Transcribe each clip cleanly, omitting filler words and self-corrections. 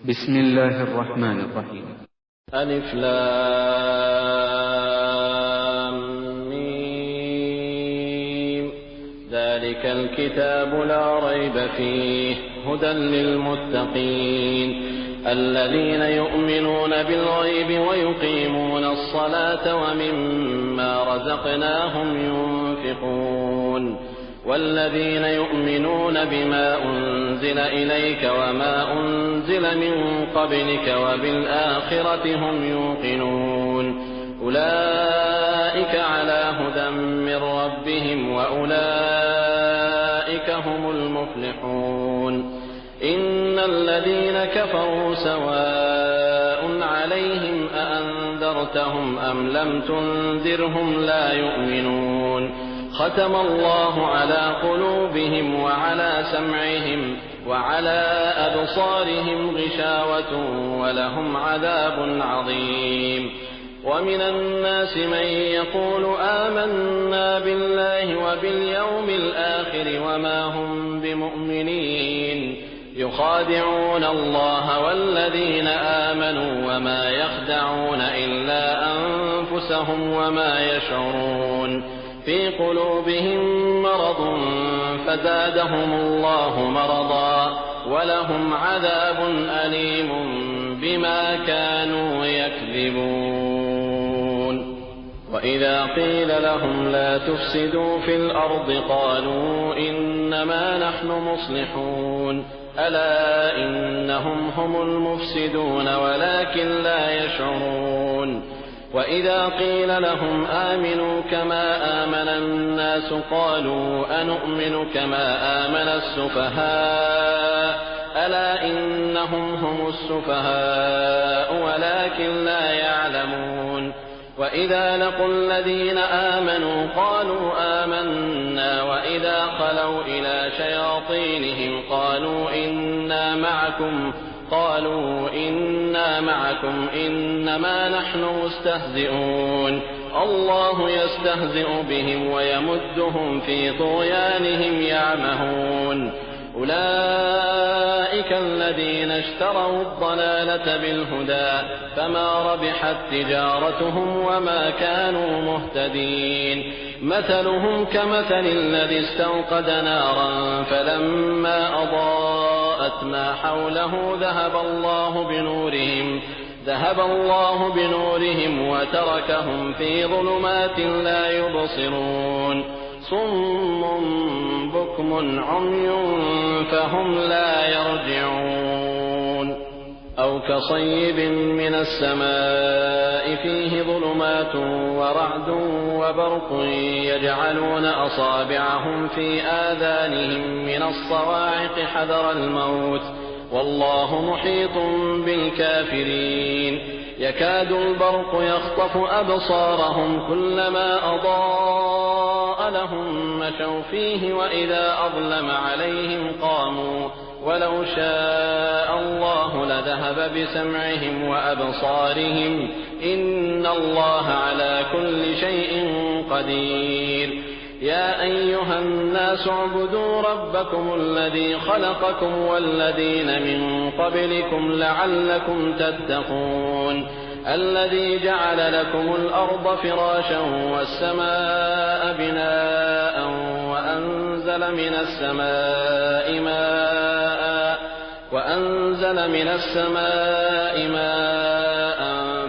بسم الله الرحمن الرحيم. ألف لام ميم. ذلك الكتاب لا ريب فيه هدى للمتقين الذين يؤمنون بالغيب ويقيمون الصلاة ومما رزقناهم ينفقون والذين يؤمنون بما أنزل إليك وما أنزل من قبلك وبالآخرة هم يوقنون أولئك على هدى من ربهم وأولئك هم المفلحون إن الذين كفروا سواء عليهم أأنذرتهم أم لم تنذرهم لا يؤمنون ختم الله على قلوبهم وعلى سمعهم وعلى أبصارهم غشاوة ولهم عذاب عظيم ومن الناس من يقول آمنا بالله وباليوم الآخر وما هم بمؤمنين يخادعون الله والذين آمنوا وما يخدعون إلا أنفسهم وما يشعرون في قلوبهم مرض فزادهم الله مرضا ولهم عذاب أليم بما كانوا يكذبون وإذا قيل لهم لا تفسدوا في الأرض قالوا إنما نحن مصلحون ألا إنهم هم المفسدون ولكن لا يشعرون وإذا قيل لهم آمنوا كما آمن الناس قالوا أنؤمن كما آمن السفهاء ألا إنهم هم السفهاء ولكن لا يعلمون وإذا لقوا الذين آمنوا قالوا آمنا وإذا خلوا إلى شياطينهم قالوا إنا معكم إنما نحن مستهزئون الله يستهزئ بهم ويمدهم في طغيانهم يعمهون أولئك الذين اشتروا الضلالة بالهدى فما ربحت تجارتهم وما كانوا مهتدين مثلهم كمثل الذي استوقد نارا فلما أضاءت ما حوله ذهب الله بنورهم وتركهم في ظلمات لا يبصرون صم بكم عمي فهم لا يرجعون أو كصيب من السماء فيه ظلمات ورعد وبرق يجعلون أصابعهم في آذانهم من الصواعق حذر الموت والله محيط بالكافرين يكاد البرق يخطف أبصارهم كلما أضاء لهم مشوا فيه وإذا أظلم عليهم قاموا ولو شاء الله لذهب بسمعهم وأبصارهم إن الله على كل شيء قدير يا أيها الناس اعبدوا ربكم الذي خلقكم والذين من قبلكم لعلكم تتقون الذي جعل لكم الأرض فراشا والسماء بناء وأنزل من السماء ماء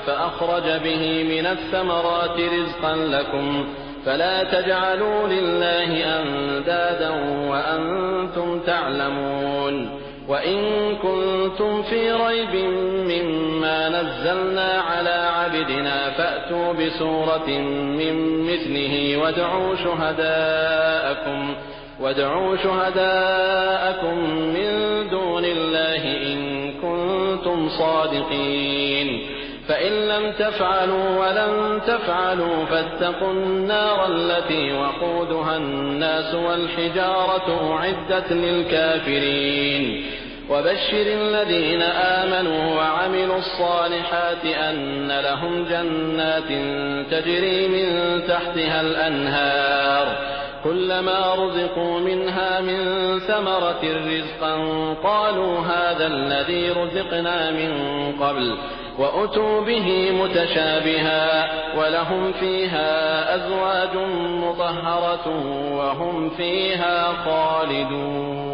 فأخرج به من الثمرات رزقا لكم فلا تجعلوا لله أندادا وأنتم تعلمون وإن كنتم في ريب مما نزلنا على عبدنا فأتوا بسورة من مثله وادعوا شهداءكم من دون الله إن كنتم صادقين فإن لم تفعلوا ولن تفعلوا فاتقوا النار التي وقودها الناس والحجارة أعدت للكافرين وبشر الذين آمنوا وعملوا الصالحات أن لهم جنات تجري من تحتها الأنهار كلما رزقوا منها من ثمرة رزقا قالوا هذا الذي رزقنا من قبل وأتوا به متشابها ولهم فيها أزواج مطهرة وهم فيها خالدون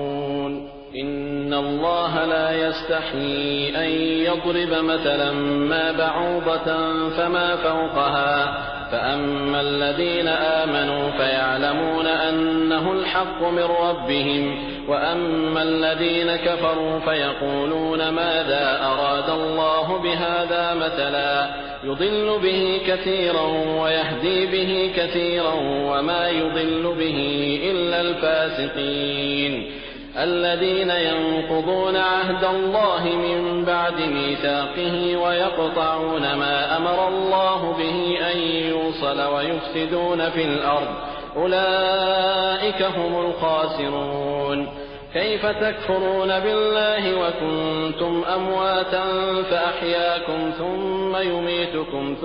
إن الله لا يستحيي أن يضرب مثلا ما بعوضة فما فوقها فأما الذين آمنوا فيعلمون أنه الحق من ربهم وأما الذين كفروا فيقولون ماذا أراد الله بهذا مثلا يضل به كثيرا ويهدي به كثيرا وما يضل به إلا الفاسقين الذين ينقضون عهد الله من بعد ميثاقه ويقطعون ما أمر الله به أن يوصل ويفسدون في الأرض أولئك هم الخاسرون كيف تكفرون بالله وكنتم أمواتا فأحياكم ثم يميتكم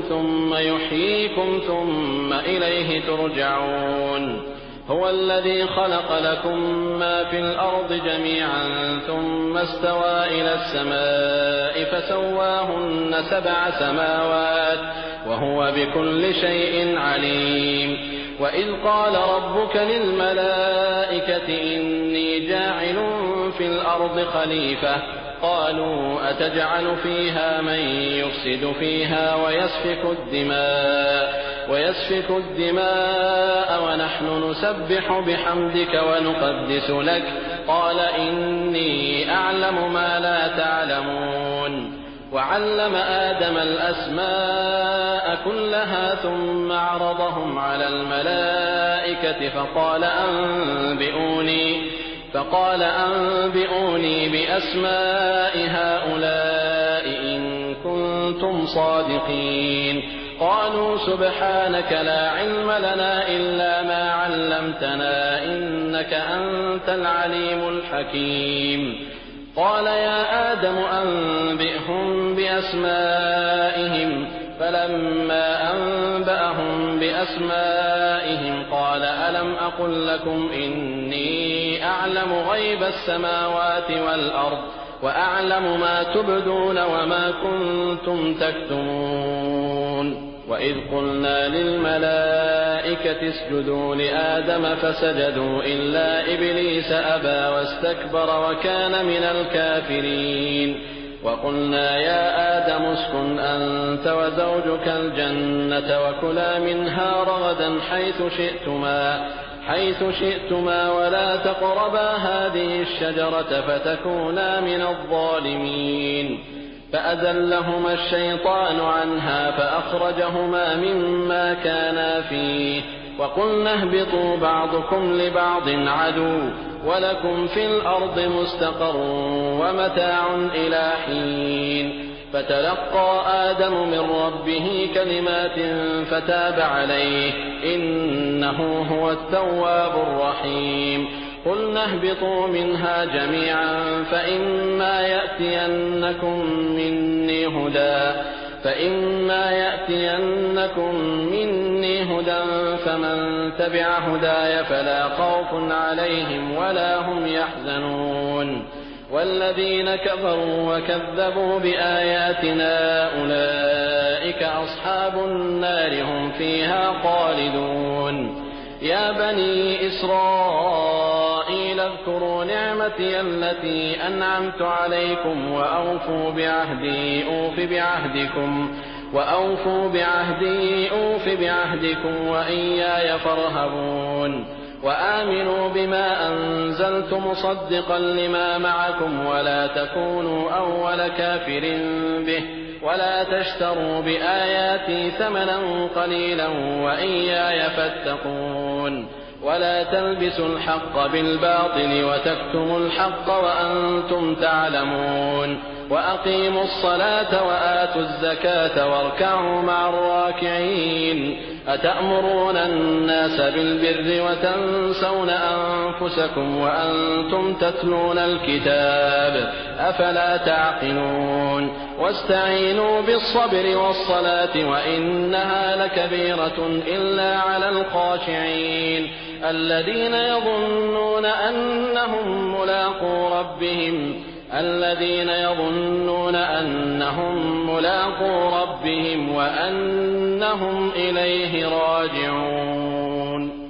ثم يحييكم ثم إليه ترجعون هو الذي خلق لكم ما في الأرض جميعا ثم استوى إلى السماء فسواهن 7 سماوات وهو بكل شيء عليم وإذ قال ربك للملائكة إني جاعل في الأرض خليفة قالوا أتجعل فيها من يفسد فيها ويسفك الدماء ونحن نسبح بحمدك ونقدس لك قال إني أعلم ما لا تعلمون وعلم آدم الأسماء كلها ثم عرضهم على الملائكة فقال أنبئوني بأسماء هؤلاء إن كنتم صادقين قالوا سبحانك لا علم لنا إلا ما علمتنا إنك أنت العليم الحكيم قال يا آدم أنبئهم بأسمائهم فلما أنبأهم بأسمائهم قال ألم أقل لكم إني أعلم غيب السماوات والأرض وأعلم ما تبدون وما كنتم تكتمون وإذ قلنا للملائكة اسجدوا لآدم فسجدوا إلا إبليس أبى واستكبر وكان من الكافرين وقلنا يا آدم اسكن أنت وزوجك الجنة وكلا منها رغدا حيث شئتما ولا تقربا هذه الشجرة فتكونا من الظالمين فأزلهما الشيطان عنها فأخرجهما مما كانا فيه وقلنا اهبطوا بعضكم لبعض عدو ولكم في الأرض مستقر ومتاع إلى حين فتلقى آدم من ربه كلمات فتاب عليه إنه هو التواب الرحيم قلنا اهبطوا منها جميعا فإما يأتينكم مني هدى فمن تبع هداي فلا خوف عليهم ولا هم يحزنون والذين كفروا وكذبوا بآياتنا أولئك أصحاب النار هم فيها خالدون يا بني إسرائيل اذكروا نعمتي التي أنعمت عليكم وأوفوا بعهدي أوف بعهدكم وإياي فارهبون وآمنوا بما أنزلت مصدقا لما معكم ولا تكونوا أول كافر به ولا تشتروا بآياتي ثمنا قليلا وإياي فاتقون ولا تلبسوا الحق بالباطل وتكتموا الحق وأنتم تعلمون وأقيموا الصلاة وآتوا الزكاة واركعوا مع الراكعين أتأمرون الناس بالبر وتنسون أنفسكم وأنتم تتلون الكتاب أفلا تعقلون واستعينوا بالصبر والصلاة وإنها لكبيرة إلا على الخاشعين الذين يظنون أنهم ملاقو ربهم وأنهم إليه راجعون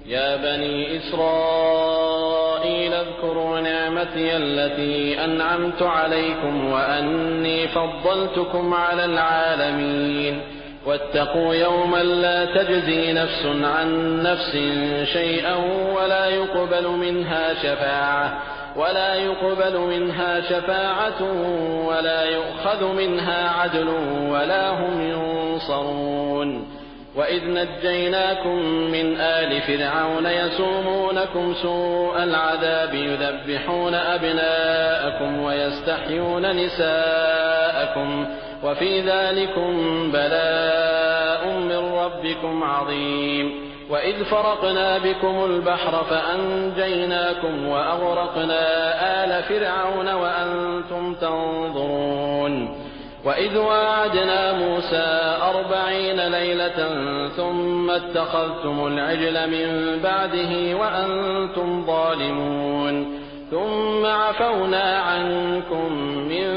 يا بني إسرائيل اذكروا نعمتي التي أنعمت عليكم وأني فضلتكم على العالمين واتقوا يوما لا تجزي نفس عن نفس شيئا ولا يقبل منها شفاعة ولا يؤخذ منها عدل ولا هم ينصرون وإذ نجيناكم من آل فرعون يسومونكم سوء العذاب يذبحون أبناءكم ويستحيون نساءكم وفي ذلكم بلاء من ربكم عظيم وإذ فرقنا بكم البحر فأنجيناكم وأغرقنا آل فرعون وأنتم تنظرون وإذ واعدنا موسى 40 ليلة ثم اتخذتم العجل من بعده وأنتم ظالمون ثم عفونا عنكم من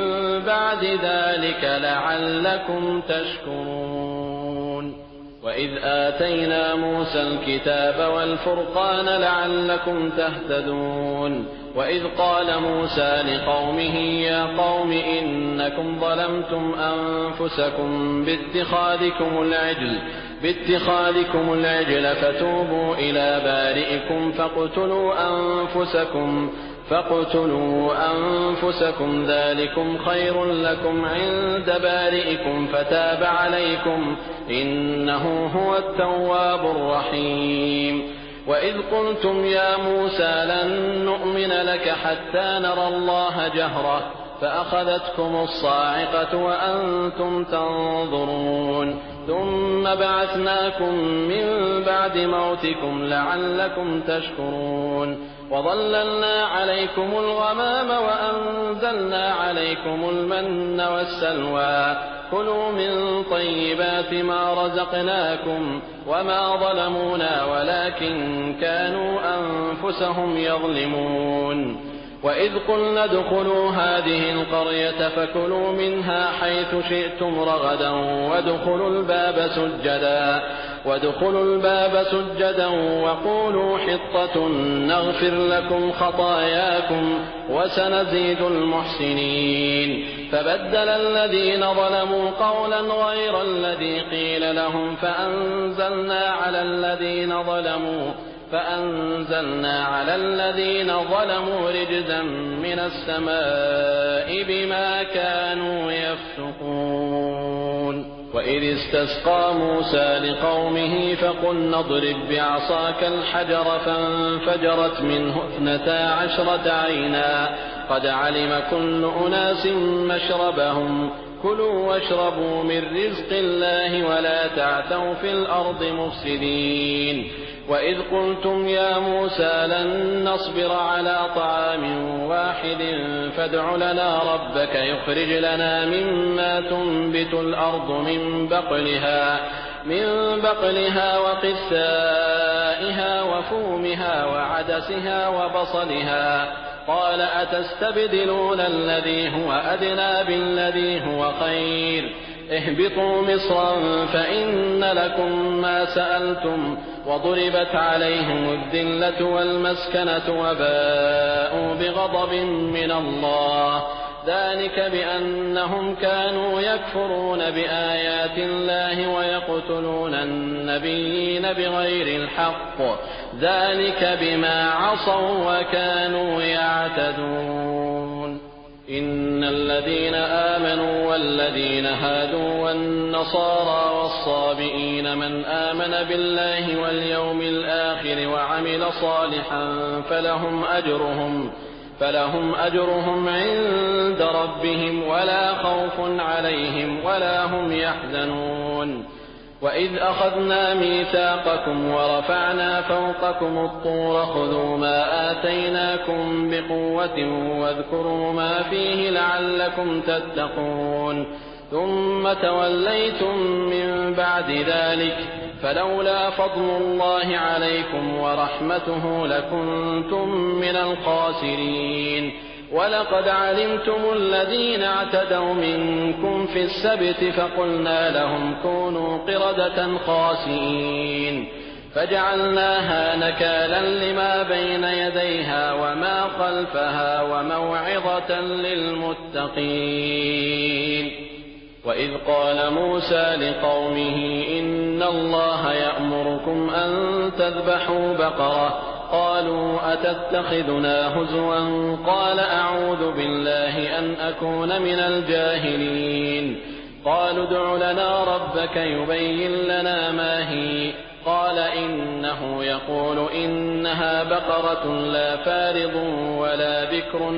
بعد ذلك لعلكم تشكرون وإذ آتينا موسى الكتاب والفرقان لعلكم تهتدون وإذ قال موسى لقومه يا قوم إنكم ظلمتم أنفسكم باتخاذكم العجل فتوبوا إلى بارئكم فاقتلوا أنفسكم ذلكم خير لكم عند بارئكم فتاب عليكم إنه هو التواب الرحيم وإذ قلتم يا موسى لن نؤمن لك حتى نرى الله جهرة فأخذتكم الصاعقة وأنتم تنظرون ثم بعثناكم من بعد موتكم لعلكم تشكرون وظللنا عليكم الغمام وأنزلنا عليكم المن والسلوى كلوا من طيبات ما رزقناكم وما ظلمونا ولكن كانوا أنفسهم يظلمون وإذ قلنا ادخلوا هذه القرية فكلوا منها حيث شئتم رغدا وادخلوا الباب سجدا وقولوا حطة نغفر لكم خطاياكم وسنزيد المحسنين فبدل الذين ظلموا قولا غير الذي قيل لهم فأنزلنا على الذين ظلموا رجزا من السماء بما كانوا يفسقون وإذ استسقى موسى لقومه فقلنا اضرب بعصاك الحجر فانفجرت منه 12 عينا قد علم كل أناس مشربهم كلوا واشربوا من رزق الله ولا تعثوا في الأرض مفسدين وإذ قلتم يا موسى لن نصبر على طعام واحد فادع لنا ربك يخرج لنا مما تنبت الأرض من بقلها وقثائها وفومها وعدسها وبصلها قال أتستبدلون الذي هو أدنى بالذي هو خير اهبطوا مصرا فإن لكم ما سألتم وضربت عليهم الذلة والمسكنة وباءوا بغضب من الله ذلك بأنهم كانوا يكفرون بآيات الله ويقتلون النبيين بغير الحق ذلك بما عصوا وكانوا يعتدون إن الذين آمنوا والذين هادوا والنصارى والصابئين من آمن بالله واليوم الآخر وعمل صالحا فلهم أجرهم عند ربهم ولا خوف عليهم ولا هم يحزنون وإذ أخذنا ميثاقكم ورفعنا فوقكم الطور خذوا ما آتيناكم بقوة واذكروا ما فيه لعلكم تتقون ثم توليتم من بعد ذلك فلولا فضل الله عليكم ورحمته لكنتم من الخاسرين ولقد علمتم الذين اعتدوا منكم في السبت فقلنا لهم كونوا قردة خاسئين فجعلناها نكالا لما بين يديها وما خلفها وموعظة للمتقين وإذ قال موسى لقومه إن الله يأمركم أن تذبحوا بقرة قالوا أتتخذنا هزوا قال أعوذ بالله أن أكون من الجاهلين قالوا ادع لنا ربك يبين لنا ما هي قال إنه يقول إنها بقرة لا فارض ولا بكر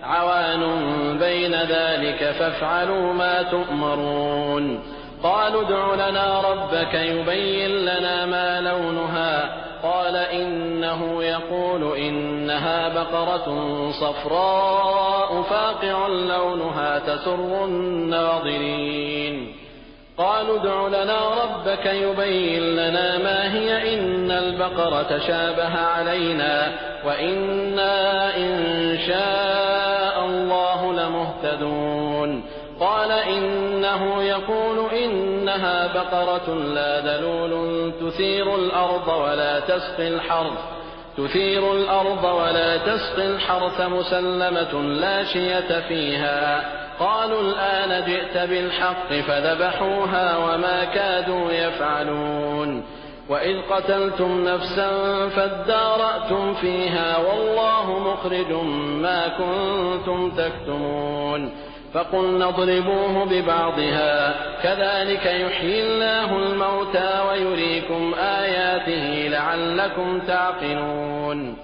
عوان بين ذلك فافعلوا ما تؤمرون قالوا ادع لنا ربك يبين لنا ما لونها قال إنه يقول إنها بقرة صفراء فاقع لونها تسر الناظرين قالوا ادع لنا ربك يبين لنا ما هي إن البقرة شابه علينا وإنا إن شاء الله لمهتدون قال إنه يقول إنها بقرة لا ذلول تثير الأرض ولا تسقي الحرث مسلمة لا شية فيها قالوا الآن جئت بالحق فذبحوها وما كادوا يفعلون وإذ قتلتم نفسا فادارأتم فيها والله مخرج ما كنتم تكتمون فقلنا اضربوه ببعضها كذلك يحيي الله الموتى ويريكم آياته لعلكم تعقلون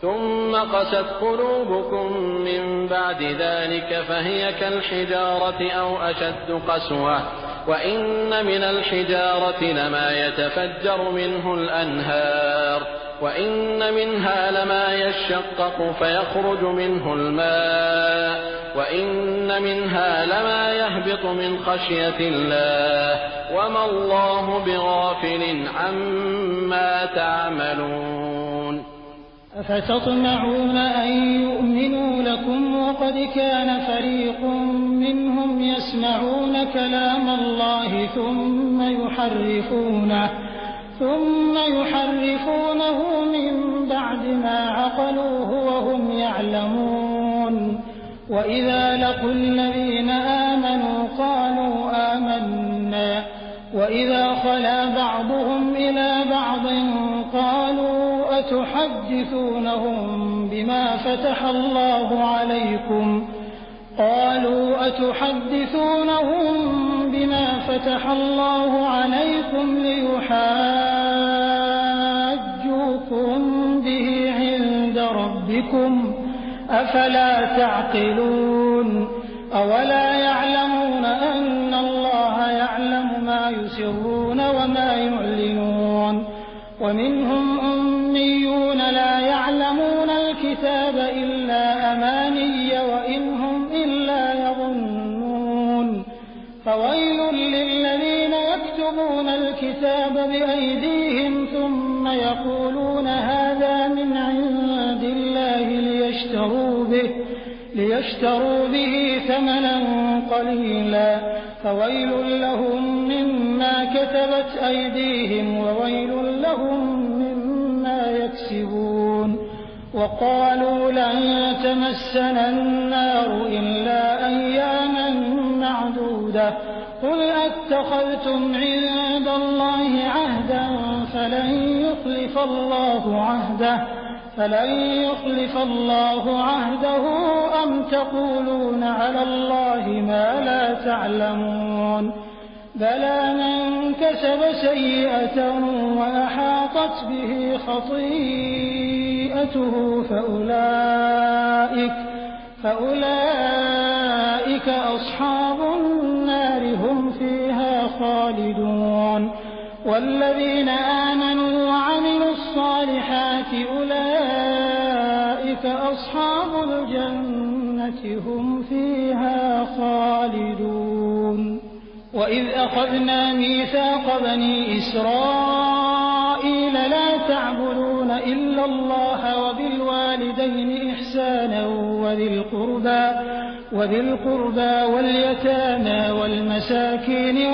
ثم قست قلوبكم من بعد ذلك فهي كالحجارة أو أشد قسوة وإن من الحجارة لما يتفجر منه الأنهار وإن منها لما يشقق فيخرج منه الماء وإن منها لما يهبط من خشية الله وما الله بغافل عما تعملون أفتطمعون أن يؤمنوا لكم وقد كان فريق منهم يسمعون كلام الله ثم يحرفونه من بعد ما عقلوه وهم يعلمون وإذا لقوا الذين آمنوا قالوا آمنا وإذا خلا بعضهم إلى بعض قالوا أتحدثونهم بما فتح الله عليكم ليحاجوكم به عند ربكم أفلا تعقلون أولا يعلمون أن الله يعلم ما يسرون وما يعلنون ومنهم أميون لا يعلمون الكتاب إلا أماني وإن هم إلا يظنون فويل للذين يكتبون الكتاب بأيديهم ثم يقولون هذا من عند الله ليشتروا به ثمنا قليلا فويل لهم مما كتبت أيديهم وويل لهم مما يكسبون وقالوا لن تمسنا النار إلا أياما معدودة قل أتخذتم عند الله عهدا فلن يخلف الله عهده أم تقولون على الله ما لا تعلمون بلى من كسب سيئة وأحاطت به خطيئته فأولئك أصحاب النار هم فيها خالدون والذين آمنوا وعملوا الصالحات أولئك أصحاب الجنة هم فيها خالدون وإذ أخذنا ميثاق بني إسرائيل لا تعبدون إلا الله وبالوالدين إحسانا وذي القربى واليتامى والمساكين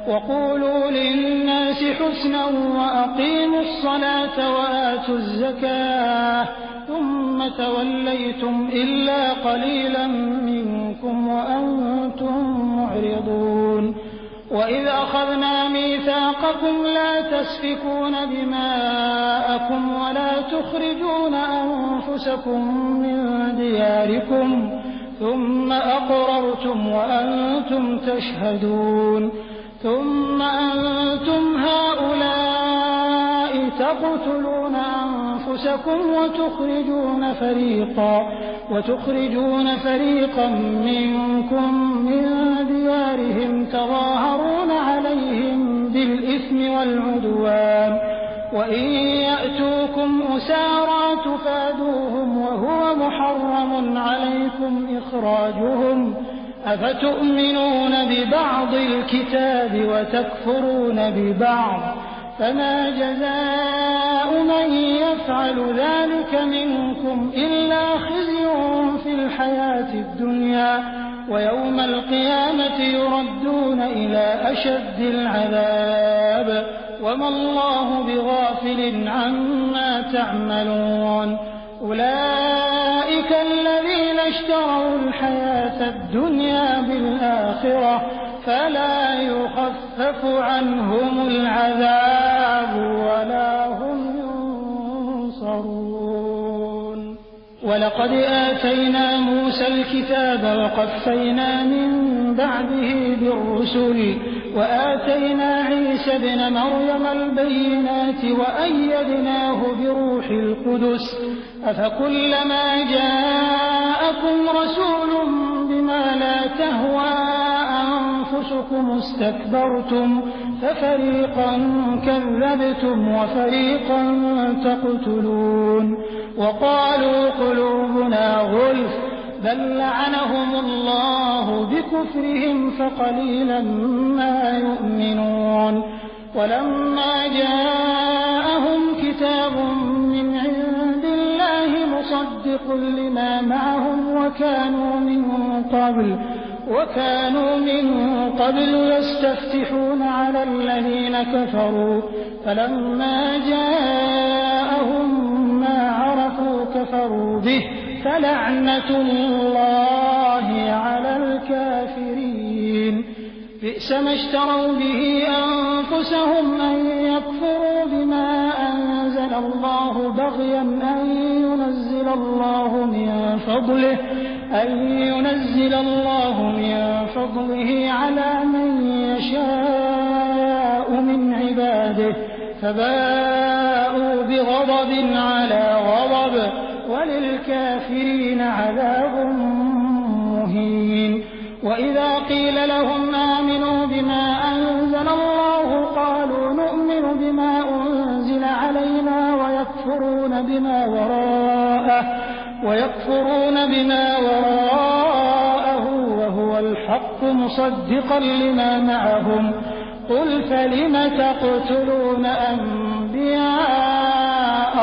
وقولوا للناس حسنا وأقيموا الصلاة وآتوا الزكاة ثم توليتم إلا قليلا منكم وأنتم معرضون وإذ أخذنا ميثاقكم لا تسفكون دماءكم ولا تخرجون أنفسكم من دياركم ثم أقررتم وأنتم تشهدون ثم أنتم هؤلاء تقتلون أنفسكم وتخرجون فريقا منكم من ديارهم تظاهرون عليهم بالإثم والعدوان وإن يأتوكم أسارى تفادوهم وهو محرم عليكم إخراجهم أفتؤمنون ببعض الكتاب وتكفرون ببعض فما جزاء من يفعل ذلك منكم إلا خزي في الحياة الدنيا ويوم القيامة يردون إلى أشد العذاب وما الله بغافل عما تعملون أولئك الذين اشتروا الحياة الدنيا بالآخرة فلا يخفف عنهم العذاب ولا هم ينصرون ولقد آتينا موسى الكتاب وقفينا من بعده بالرسل وآتينا عيسى ابن مريم البينات وأيدناه بروح القدس أفكلما جاءكم رسول بما لا تهوى أنفسكم استكبرتم ففريقا كذبتم وفريقا تقتلون وقالوا قلوبنا غلف بل لعنهم الله بكفرهم فقليلا ما يؤمنون ولما جاءهم كتاب من عند الله مصدق لما معهم وكانوا من قبل يستفتحون على الذين كفروا فلما جاءهم ما عرفوا كفروا به فلعنة الله على الكافرين بئس ما اشتروا به أنفسهم أن يكفروا بما أنزل الله بغيا أن ينزل الله من فضله على من يشاء من عباده فباءوا بغضب على غضب وللكافرين عذاب مهين وإذا قيل لهم آمنوا بما أنزل الله قالوا نؤمن بما أنزل علينا ويكفرون بما وراءه وهو الحق مصدقا لما معهم قل فلم تقتلون أنبياء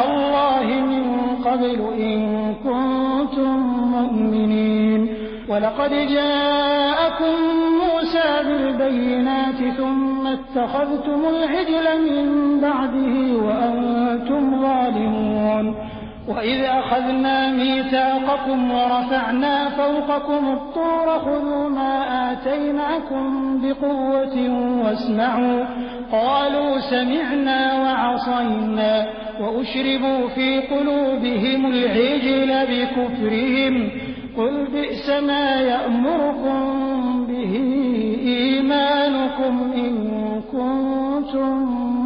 الله من قبل إن كنتم مؤمنين ولقد جاءكم موسى بالبينات ثم اتخذتم العجل من بعده وأنتم ظالمون وإذ أخذنا ميثاقكم ورفعنا فوقكم الطور خذوا ما آتيناكم بقوة واسمعوا قالوا سمعنا وعصينا وأشربوا في قلوبهم العجل بكفرهم قل بئس ما يأمركم به إيمانكم إن كنتم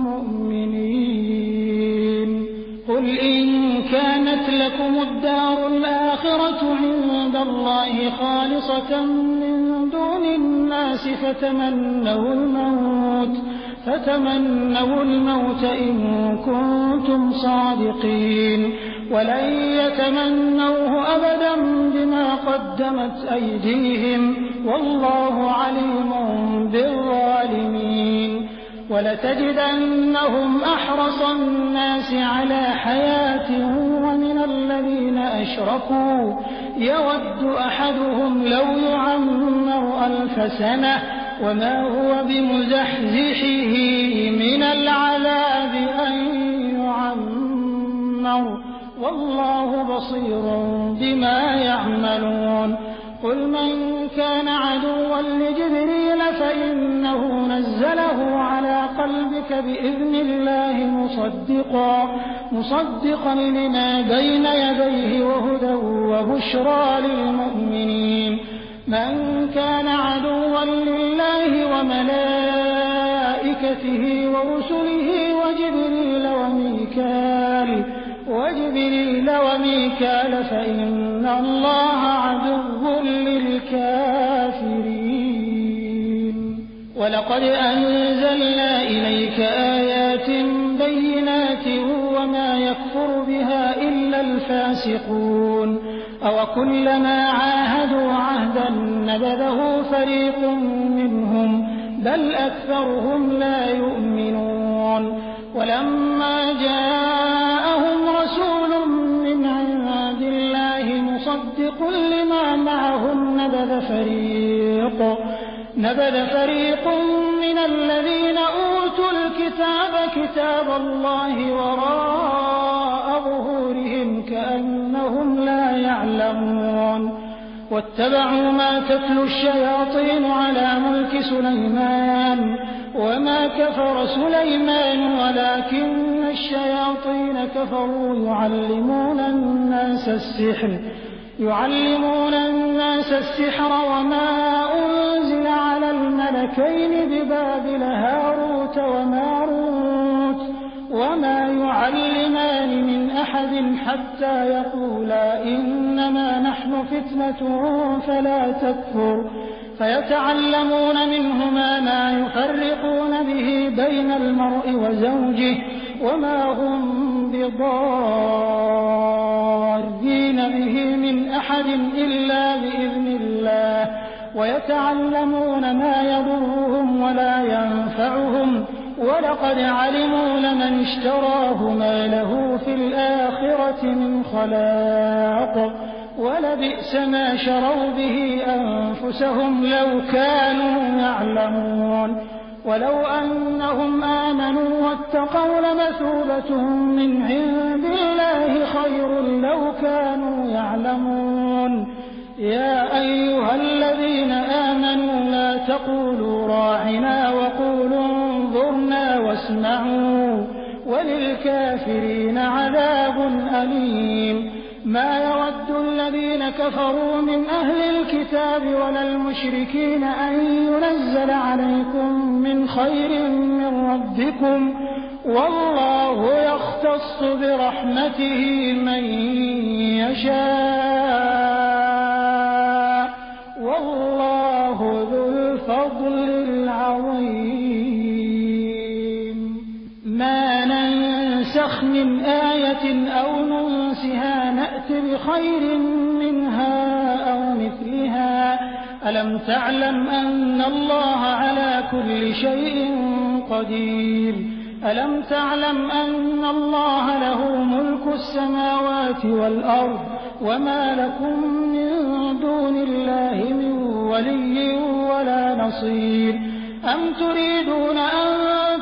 مؤمنين قل إن كانت لكم الدار الآخرة عند الله خالصة من دون للناس فتمنوا الموت إن كنتم صادقين ولن يتمنوه أبدا بما قدمت أيديهم والله عليم بالظالمين ولتجدنهم أحرص الناس على حياة ومن الذين أشركوا يود أحدهم لو يعمر 1000 سنة وما هو بمزحزحه من العذاب أن يعمر والله بصير بما يعملون قل من كان عدوا لجبريل فإنه نزله على قلبك بإذن الله مصدقا لما بين يديه وهدى وبشرى للمؤمنين من كان عدوا لله وملائكته ورسله وجبريل وميكال فإن الله عدو للكافرين ولقد أنزلنا إليك آيات بينات وما يكفر بها إلا الفاسقون أوكلما عاهدوا عهدا نبذه فريق منهم بل أكثرهم لا يؤمنون ولما جاءهم رسول من عند الله مصدق لما معهم نبذ فريق من الذين أوتوا الكتاب كتاب الله وراء ظهورهم كأنهم لا يعلمون واتبعوا ما تتلو الشياطين على ملك سليمان وما كفر سليمان ولكن الشياطين كفروا يعلمون الناس السحر وما أنزل على الملكين ببابل هاروت وماروت وما يعلمان من أحد حتى يقولا إنما نحن فتنة فلا تكفر فيتعلمون منهما ما يفرقون به بين المرء وزوجه وما هم بضارين به من أحد إلا بإذن الله ويتعلمون ما يضرهم ولا ينفعهم ولقد علموا لمن اشتراه ما له في الآخرة من خلاق ولبئس ما شروا به أنفسهم لو كانوا يعلمون ولو أنهم آمنوا واتقوا لمثوبة من عند الله خير لو كانوا يعلمون يا أيها الذين آمنوا لا تقولوا راعنا وقولوا انظرنا واسمعوا وللكافرين عذاب أليم ما يود الذين كفروا من أهل الكتاب ولا المشركين أن ينزل عليكم من خير من ربكم والله يختص برحمته من يشاء والله ذو الفضل العظيم ما ننسخ من آية أو ننسها نأت بخير منها أو مثلها ألم تعلم أن الله على كل شيء قدير ألم تعلم أن الله له ملك السماوات والأرض وما لكم من دون الله من ولي ولا نصير أم تريدون أن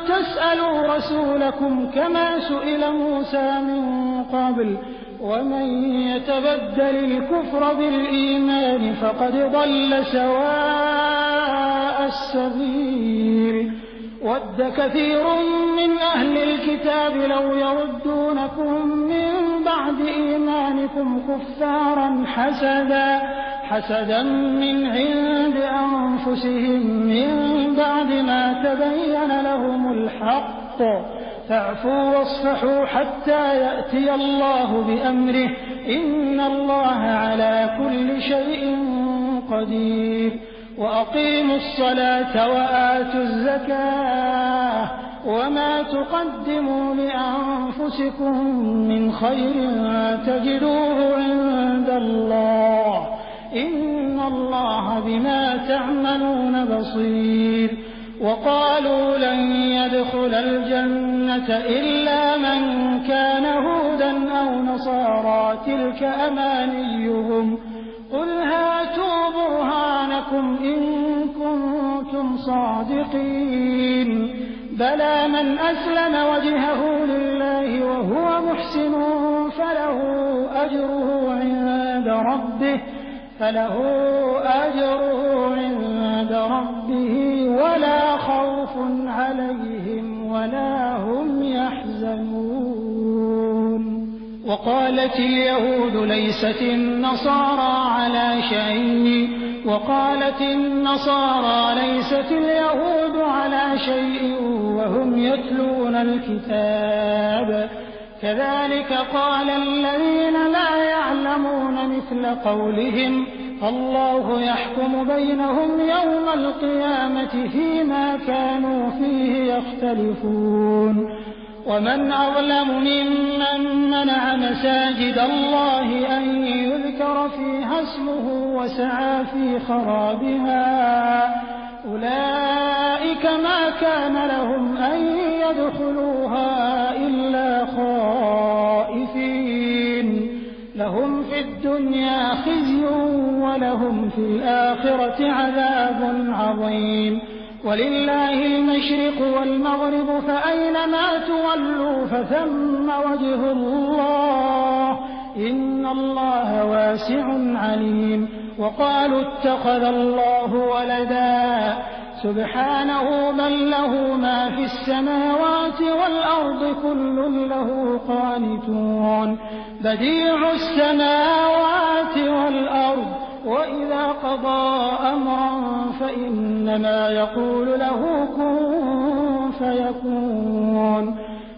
تسألوا رسولكم كما سئل موسى من قبل ومن يتبدل الكفر بالإيمان فقد ضل سواء السبيل ود كثير من أهل الكتاب لو يردونكم من بعد إيمانكم كفارا حسدا من عند أنفسهم من بعد ما تبين لهم الحق فاعفوا واصفحوا حتى يأتي الله بأمره إن الله على كل شيء قدير وأقيموا الصلاة وآتوا الزكاة وما تقدموا لأنفسكم من خير تجدوه عند الله إن الله بما تعملون بصير. وقالوا لن يدخل الجنة إلا من كان هودا أو نصارى تلك أمانيهم قل هاتوا برهانكم إن كنتم صادقين بلى من أسلم وجهه لله وهو محسن فله أجره عند ربه ولا خوف عليهم ولا هم يحزنون. وقالت اليهود ليست النصارى على شيء وقالت النصارى ليست اليهود على شيء وهم يتلون الكتاب كذلك قال الذين لا يعلمون مثل قولهم الله يحكم بينهم يوم القيامة فيما كانوا فيه يختلفون. ومن أظلم ممن منع مساجد الله أن يذكر فيها اسمه وسعى في خرابها أولئك ما كان لهم أن يدخلوها إلا خائفين لهم في الدنيا خزي ولهم في الآخرة عذاب عظيم. ولله المشرق والمغرب فأينما تولوا فثم وجه الله إن الله واسع عليم. وقالوا اتخذ الله ولدا سبحانه بل له ما في السماوات والأرض كل له قانتون بديع السماوات والأرض وإذا قضى أمرا فإنما يقول له كن فيكون.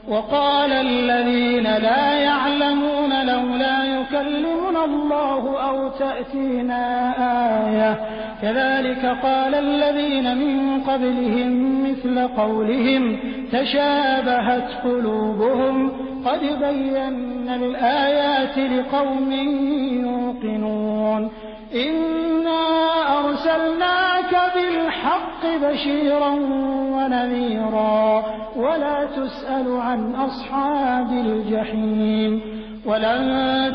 وقال الذين لا يعلمون لولا يكلمنا الله أو تأتينا آية كذلك قال الذين من قبلهم مثل قولهم تشابهت قلوبهم قد بينا الآيات لقوم يوقنون. إنا أرسلناك بالحق بشيرا ونذيرا ولا تسأل عن أصحاب الجحيم. ولن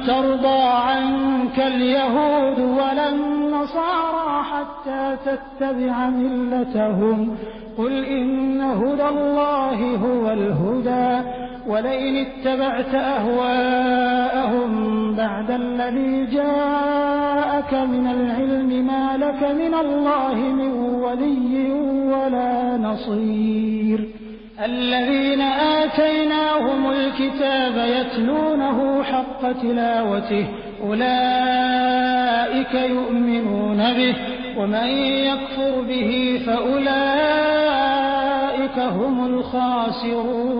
ترضى عنك اليهود ولا النصارى حتى تتبع ملتهم قل إن هدى الله هو الهدى ولئن اتبعت أهواءهم بعد الذي جاءك من العلم ما لك من الله من ولي ولا نصير. الذين آتيناهم الكتاب يتلونه حق تلاوته أولئك يؤمنون به ومن يكفر به فأولئك هم الخاسرون.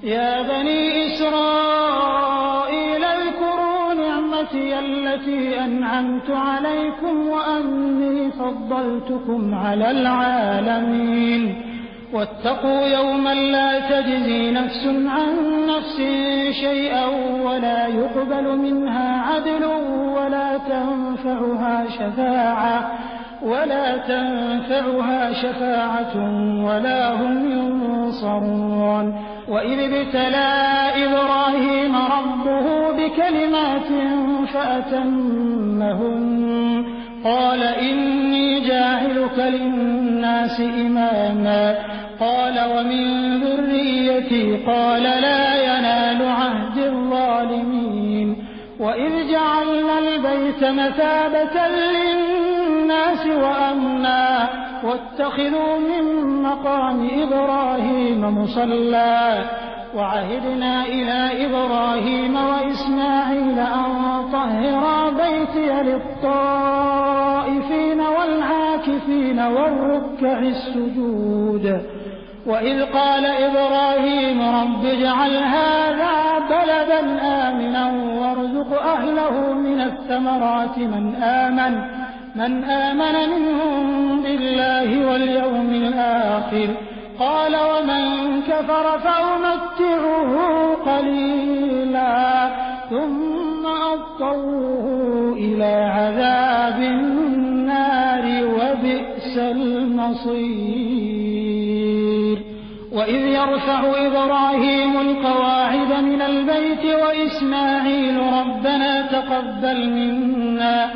يا بني إسرائيل اذكروا نعمتي التي أنعمت عليكم وأني فضلتكم على العالمين. واتقوا يوما لا تجزي نفس عن نفس شيئا ولا يقبل منها عدل ولا تنفعها شفاعة ولا هم ينصرون. وإذ ابتلى إبراهيم ربه بكلمات فأتمهن قال إني جاعلك للناس إماما قال ومن ذريتي قال لا ينال عهد الظالمين. وإذ جعلنا البيت مثابة للناس وأمنا واتخذوا من مقام إبراهيم مصلى وعهدنا إلى إبراهيم وإسماعيل أن طهرا بيتي للطائفين والعاكفين والركع السجود. وإذ قال إبراهيم رب اجعل هذا بلدا آمنا وارزق أهله من الثمرات من آمن منهم بالله واليوم الآخر قال ومن كفر فأمتعه قليلا ثم أضطره إلى عذاب النار وبئس المصير وإذ يرفع إبراهيم القواعد من البيت وإسماعيل ربنا تقبل منا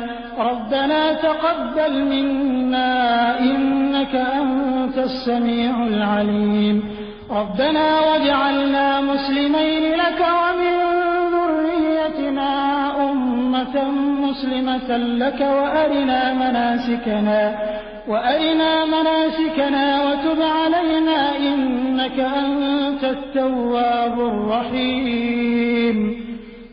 إنك أنت السميع العليم ربنا واجعلنا مسلمين لك ومن ذريتنا أمة مسلمة لك وأرنا مناسكنا وتب علينا إنك أنت التواب الرحيم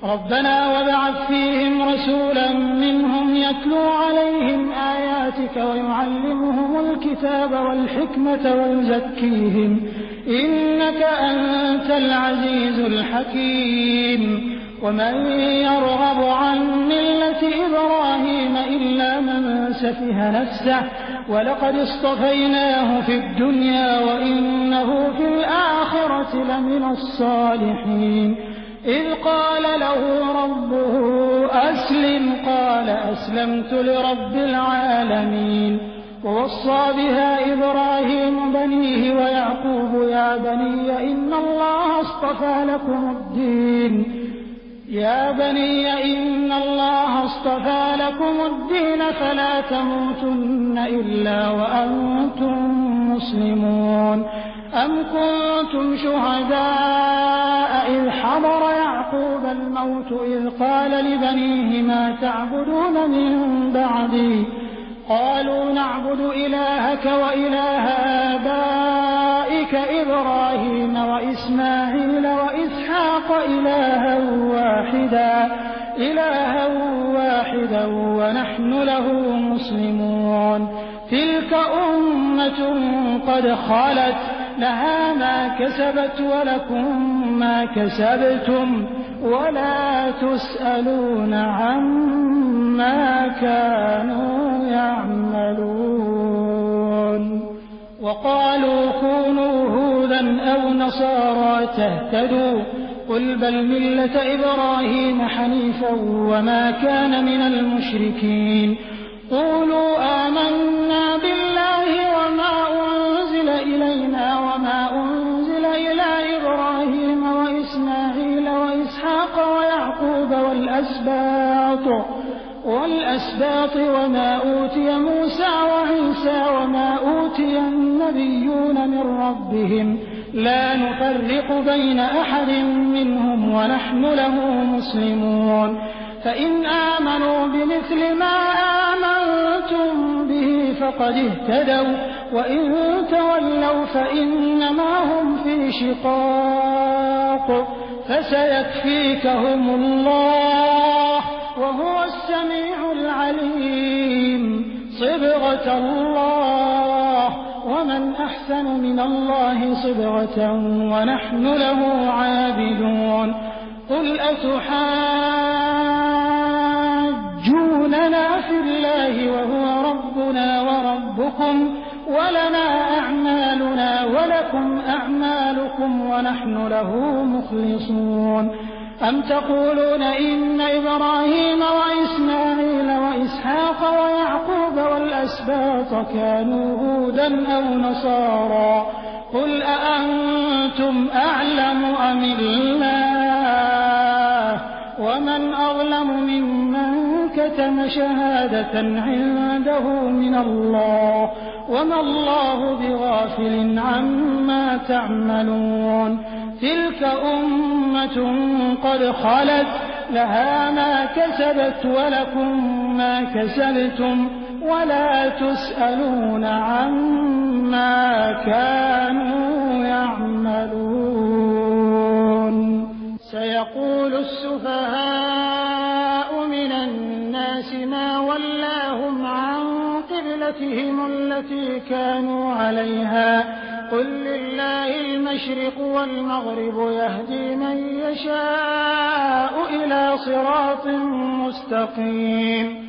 ربنا وابعث فيهم رسولا منهم يتلو عليهم آياتك ويعلمهم الكتاب والحكمة ويزكيهم إنك أنت العزيز الحكيم ومن يرغب عن ملة إبراهيم إلا من سفه نفسه ولقد اصطفيناه في الدنيا وإنه في الآخرة لمن الصالحين إذ قال له ربه أسلم قال أسلمت لرب العالمين ووصى بها إبراهيم بنيه ويعقوب يا بني إن الله اصطفى لكم الدين فلا تموتن إلا وأنتم مسلمون أم كنتم شهداء إذ حضر يعقوب الموت إذ قال لبنيه ما تعبدون من بعدي قالوا نعبد إلهك وإله آبائك إبراهيم وإسماعيل وإسحاق إلها واحدا ونحن له مسلمون تلك أمة قد خلت لها ما كسبت ولكم ما كسبتم ولا تسألون عما كانوا يعملون وقالوا كونوا هودا أو نصارى تهتدوا قل بل ملة إبراهيم حنيفا وما كان من المشركين قولوا آمنا بالله وما أنزل إلينا وما أنزل إلى إبراهيم وإسماعيل وإسحاق ويعقوب والأسباط وما أوتي موسى وعيسى وما أوتي النبيون من ربهم لا نفرق بين أحد منهم ونحن له مسلمون فإن آمنوا بمثل ما آمنتم به فقد اهتدوا وإن تولوا فإنما هم في شقاق فسيكفيكهم الله وهو السميع العليم صبغة الله ومن أحسن من الله صبغة ونحن له عابدون قل أتحاجوننا في الله وهو ربنا وربكم ولنا أعمالنا ولكم أعمالكم ونحن له مخلصون أم تقولون إن إبراهيم وإسماعيل وإسحاق ويعقوب والأسباط كانوا هودا أو نصارى قل أأنتم أعلم أم الله ومن أظلم ممن كتم شهادة عنده من الله وما الله بغافل عما تعملون تلك أمة قد خلت لها ما كسبت ولكم ما كسبتم ولا تسألون عما كانوا يعملون سيقول السفهاء من الناس ما ولاهم عن قبلتهم التي كانوا عليها قل لله المشرق والمغرب يهدي من يشاء إلى صراط مستقيم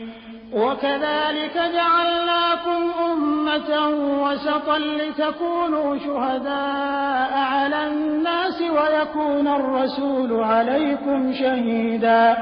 وكذلك جعلناكم أمة وسطا لتكونوا شهداء على الناس ويكون الرسول عليكم شهيدا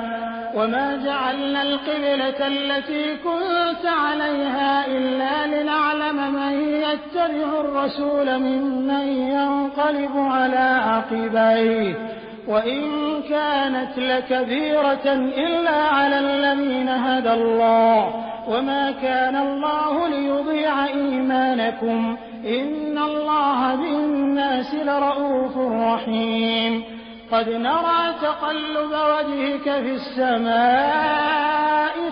وما جعلنا القبلة التي كنت عليها إلا لنعلم من يتبع الرسول ممن ينقلب على عقبيه وإن كانت لكبيرة إلا على الذين هدى الله وما كان الله ليضيع إيمانكم إن الله بالناس لرءوف رحيم قد نرى تقلب وجهك في السماء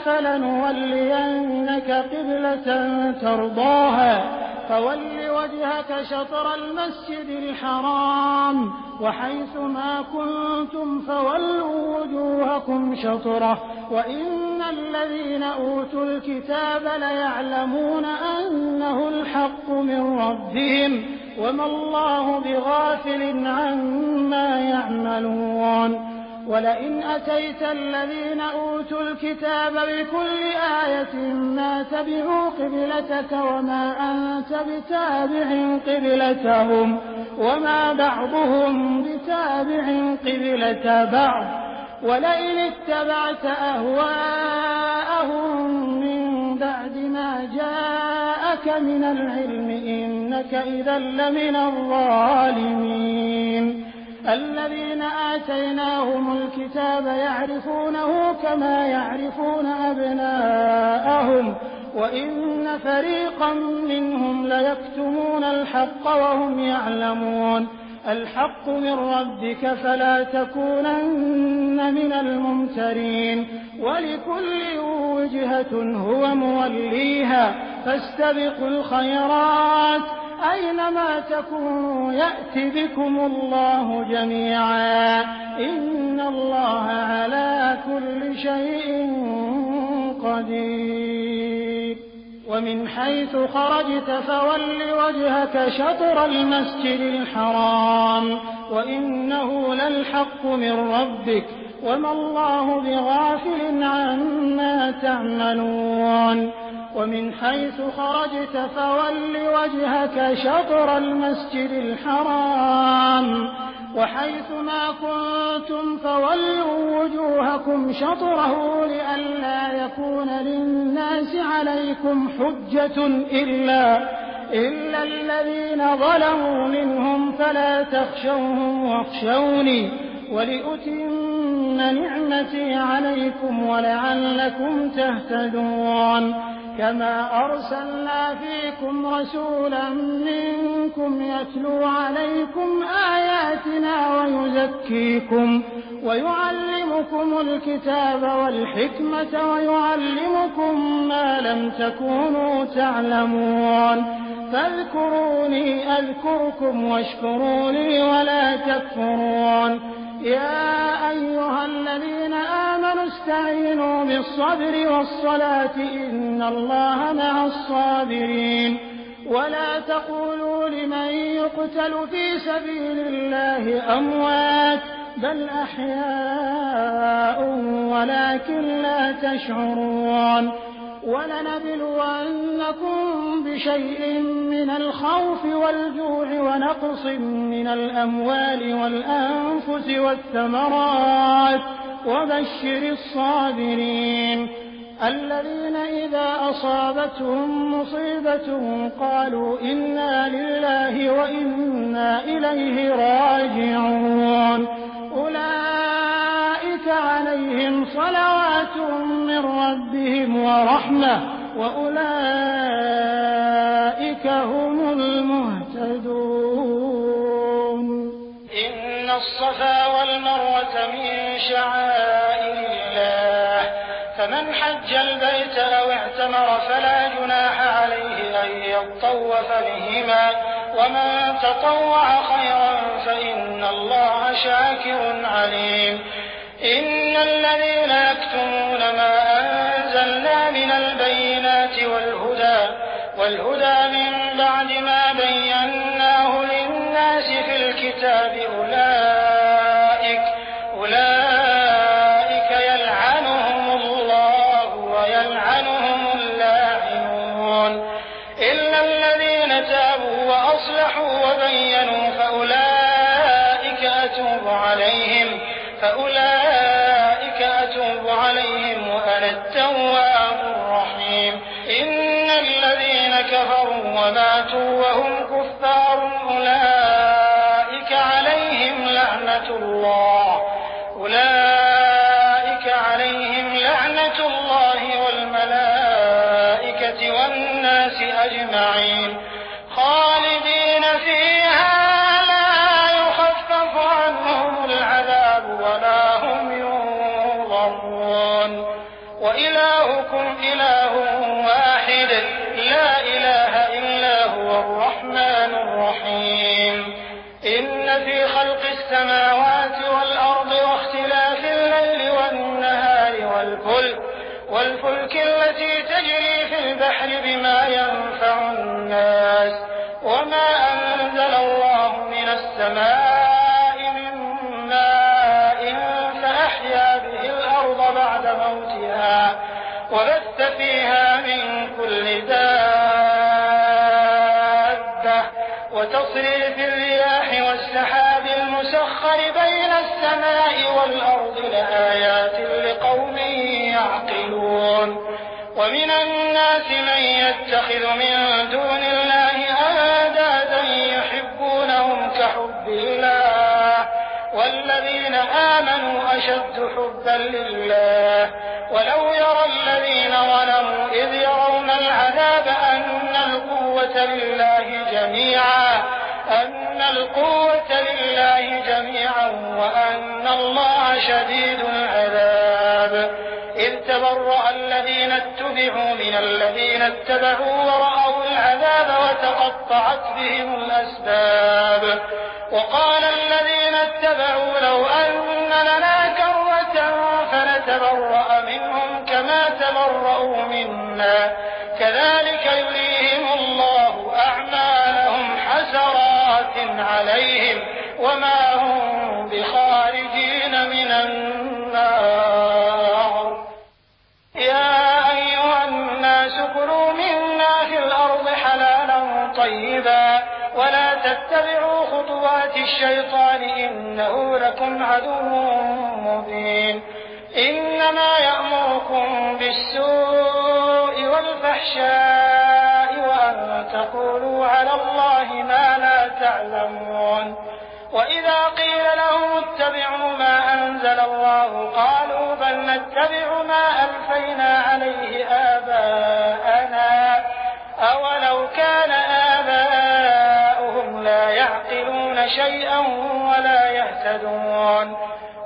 فلنولينك قبلة ترضاها فول وجهك شطر المسجد الحرام وحيث ما كنتم فولوا وجوهكم شطره وإن الذين أوتوا الكتاب ليعلمون أنه الحق من ربهم وما الله بغافل عما يعملون ولئن أتيت الذين أوتوا الكتاب بكل آية ما تبعوا قبلتك وما أنت بتابع قبلتهم وما بعضهم بتابع قبلة بعض ولئن اتبعت أهواءهم من بعد ما جاءك من العلم إنك إذا لمن الظالمين الذين آتيناهم الكتاب يعرفونه كما يعرفون أبناءهم وإن فريقا منهم ليكتمون الحق وهم يعلمون الحق من ربك فلا تكونن من الممترين ولكل وجهة هو موليها فاستبقوا الخيرات أينما تكونوا يأتي بكم الله جميعا إن الله على كل شيء قدير ومن حيث خرجت فول وجهك شطر المسجد الحرام وإنه للحق من ربك وما الله بغافل عما تعملون ومن حيث خرجت فول وجهك شطر المسجد الحرام وحيث ما كنتم فولوا وجوهكم شطره لئلا يكون للناس عليكم حجة إلا الذين ظلموا منهم فلا تخشوهم واخشوني ولأتم نعمتي عليكم ولعلكم تهتدون كما أرسلنا فيكم رسولا منكم يتلو عليكم آياتنا ويزكيكم ويعلمكم الكتاب والحكمة ويعلمكم ما لم تكونوا تعلمون فاذكروني أذكركم واشكروا لي ولا تكفرون يا أيها الذين آمنوا استعينوا بالصبر والصلاة إن الله مع الصابرين ولا تقولوا لمن يقتل في سبيل الله أموات بل أحياء ولكن لا تشعرون ولنبلونكم بشيء من الخوف والجوع ونقص من الأموال والأنفس والثمرات وبشر الصابرين الذين إذا أصابتهم مصيبة قالوا إنا لله وإنا إليه راجعون أولئك عليهم صلوات من ربهم ورحمة وأولئك هم المهتدون إن الصفا والمروة من شعائر الله فمن حج البيت أو اعتمر فلا جناح عليه أن يطوف بهما ومن تطوع خيرا فإن الله شاكر عليم إن الذين يكتمون ما أنزلنا من البينات والهدى من بعد ما بيناه للناس في الكتاب أولئك يلعنهم الله ويلعنهم عليهم فأولئك أتوب عليهم وأنا التواب الرحيم. إن الذين كفروا وماتوا وهم كفار أولئك عليهم لعنة الله والملائكة والناس أجمعين خالدين فيها لا يخفف عنهم العذاب ولا هم ينظرون. وإلهكم إله واحد لا إله إلا هو الرحمن الرحيم. إن في خلق السماوات والأرض واختلاف الليل والنهار والفلك التي تجري في البحر بما ينفع الناس وما أنزل الله من السماء من ماء فأحيا به الأرض بعد موتها وبث فيها من كل دابة وتصريف الرياح والسحاب المسخر بين السماء والأرض لآيات لقوم يعقلون. ومن الناس من يتخذ من دون الله أندادا يحبونهم كحب الله والذين آمنوا أشد حبا لله. ولو يرى الذين ظلموا إذ يرون العذاب أن القوة لله جميعا وأن الله شديد العذاب. إذ تبرأ الذين اتبعوا من الذين اتبعوا ورأوا العذاب وتقطعت بهم الأسباب. وقال الذين اتبعوا لو أن لنا كرة فنتبرأ منهم كما تبرأوا منا كذلك يريهم الله أعمالهم حسرات عليهم وما هم بخارجين من النار. يا أيها الناس كلوا مما في الأرض حلالا طيبا ولا تتبعوا خطوات الشيطان إنه لكم عدو مبين. إنما يأمركم بالسوء والفحشاء وأن تقولوا على الله ما لا تعلمون. وإذا قيل لهم اتبعوا ما أنزل الله قالوا بل نتبع ما ألفينا عليه آباءنا أولو كان آباؤهم لا يعقلون شيئا ولا يهتدون.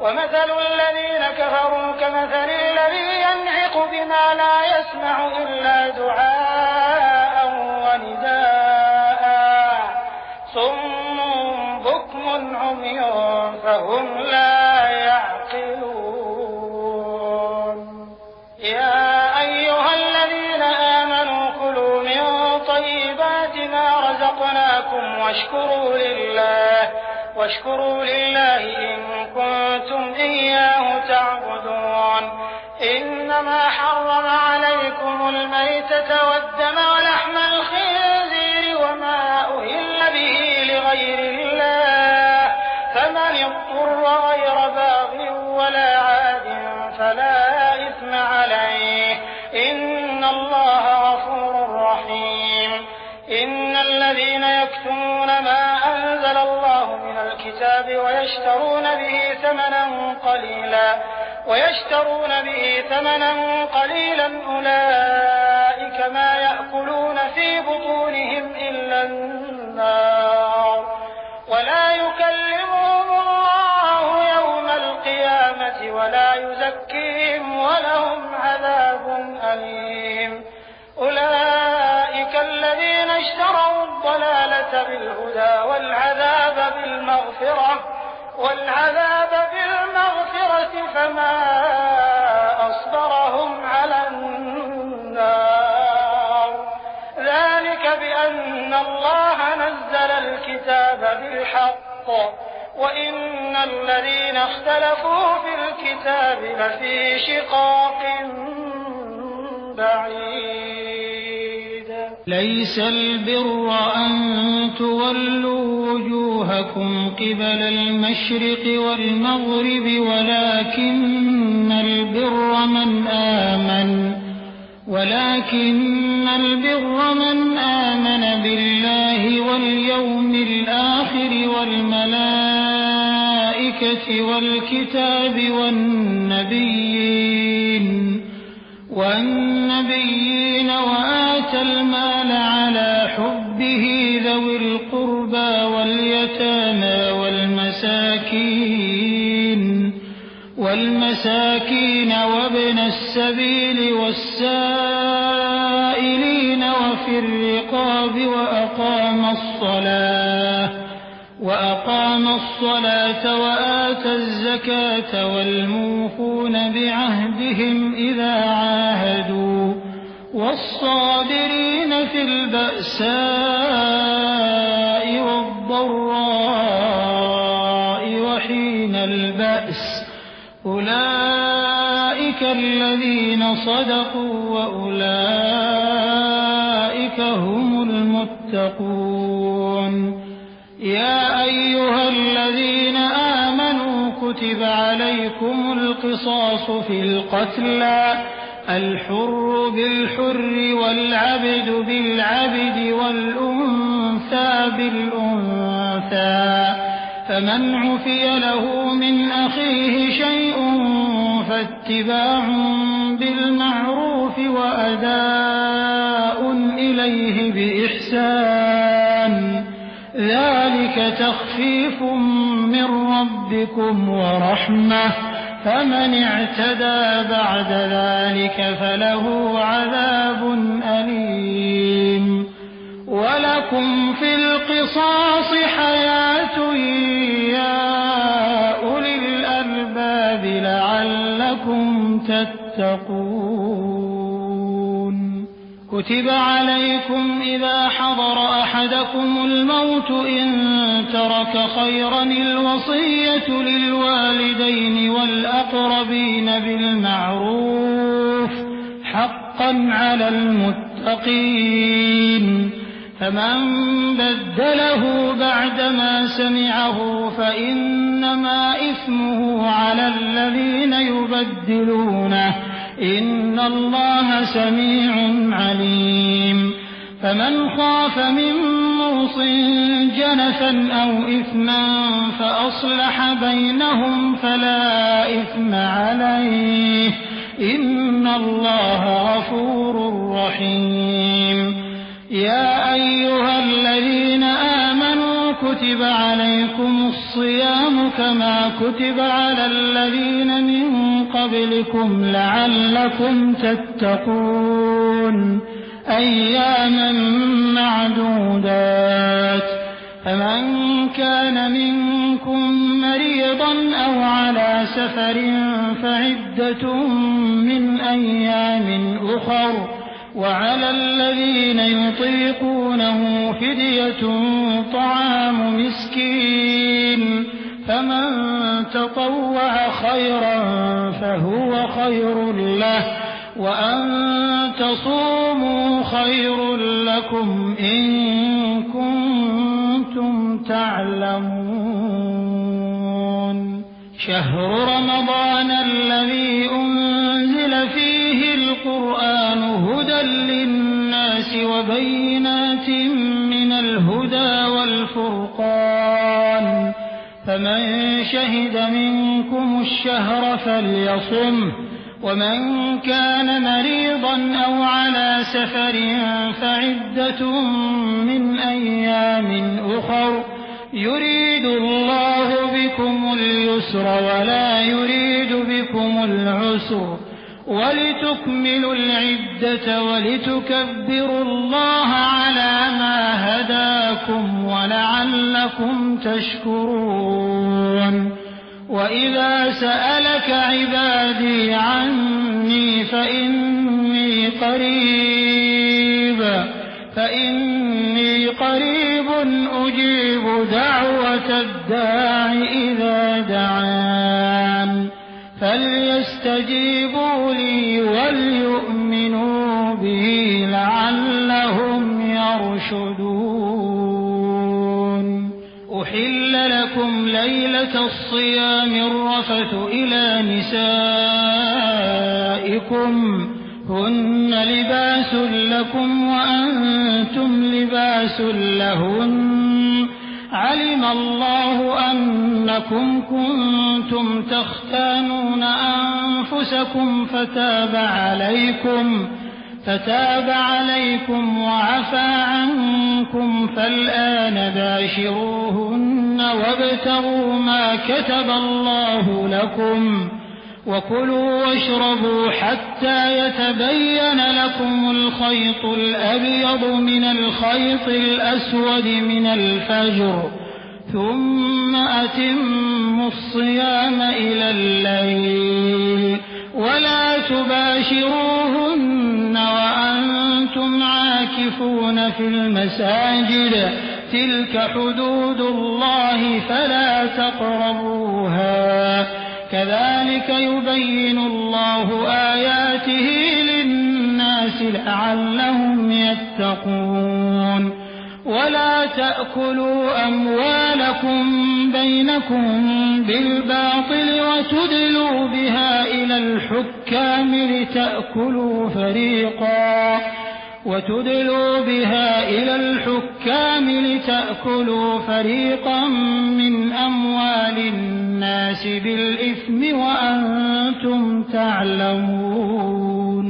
ومثل الذين كفروا كمثل الذي ينعق بما لا يسمع إلا دعاء ونداء صم بكم عمي فهم لا يعقلون. يا أيها الذين آمنوا كلوا من طيبات ما رزقناكم واشكروا لله إن كنتم إياه تعبدون. إنما حرم عليكم الميتة والدم ولحم الخنزير وما أهل به لغير الله فمن اضطر غير باغ ولا عاد فلا إثم عليه إن الله غفور رحيم. إن الذين يكتمون ما أنزل الله من الكتاب ويشترون به ثمنا قليلا أولئك ما يأكلون في بطونهم إلا النار ولا يكلمهم الله يوم القيامة ولا يزكيهم ولهم عذاب أليم. أولئك الذين اشتروا الضلالة بالهدى والعذاب بالمغفرة فما أصبرهم على النار. ذلك بأن الله نزل الكتاب بالحق وإن الذين اختلفوا في الكتاب لفي شقاق بعيد. ليس البر أن تولوا وجوهكم قبل المشرق والمغرب ولكن البر من آمن بالله واليوم الآخر والملائكة والكتاب والنبيين وآتى المال على حبه ذوي القربى واليتامى والمساكين وابن السبيل والسائلين وفي الرقاب وأقام الصلاة وآتى الزكاة والموفون بعهدهم إذا عاهدوا والصابرين في البأساء والضراء وحين البأس أولئك الذين صدقوا وأولئك هم المتقون. يا أيها الذين آمنوا كتب عليكم القصاص في القتلى الحر بالحر والعبد بالعبد والأنثى بالأنثى فمن عفي له من أخيه شيء فاتباع بالمعروف وأداء إليه بإحسان ذلك تخفيف من ربكم ورحمة فمن اعتدى بعد ذلك فله عذاب أليم. ولكم في القصاص حياة يا أولي الألباب لعلكم تتقون. كتب عليكم إذا حضر أحدكم الموت إن ترك خيرا الوصية للوالدين والأقربين بالمعروف حقا على المتقين. فمن بدله بعدما سمعه فإنما إثمه على الذين يبدلونه إن الله سميع عليم. فمن خاف من موص جنفا أو إثما فأصلح بينهم فلا إثم عليه إن الله غفور رحيم. يا أيها الذين آمنوا كتب عليكم الصيام كما كتب على الذين من قبلكم لعلكم تتقون أياما معدودات. فمن كان منكم مريضا أو على سفر فعدة من أيام أخر وعلى الذين يطيقونه فدية طعام مسكين فمن تطوع خيرا فهو خير له وأن تصوموا خير لكم إن كنتم تعلمون. شهر رمضان الذي أنزل فيه القرآن هدى للناس وبينات من الهدى والفرقان فمن شهد منكم الشهر فليصمه ومن كان مريضا أو على سفر فعدة من أيام أخر يريد الله بكم اليسر ولا يريد بكم العسر ولتكملوا العدة ولتكبروا الله على ما هداكم ولعلكم تشكرون. وإذا سألك عبادي عني فإني قريب أجيب دعوة الداع إذا دعان فليستجيبوا لي وليؤمنوا بي لعلهم يرشدون. لكم ليلة الصيام الرفث إلى نسائكم هن لباس لكم وأنتم لباس لهن علم الله أنكم كنتم تختانون أنفسكم فتاب عليكم وعفى عنكم فالآن باشروهن وابتغوا ما كتب الله لكم وكلوا واشربوا حتى يتبين لكم الخيط الأبيض من الخيط الأسود من الفجر ثم أتموا الصيام إلى الليل ولا تباشروهن وأنتم عاكفون في المساجد تلك حدود الله فلا تقربوها كذلك يبين الله آياته للناس لعلهم يتقون ولا تأكلوا أموالكم بينكم بالباطل وتدلوا بها إلى الحكام لتأكلوا فريقا من أموال الناس بالإثم وأنتم تعلمون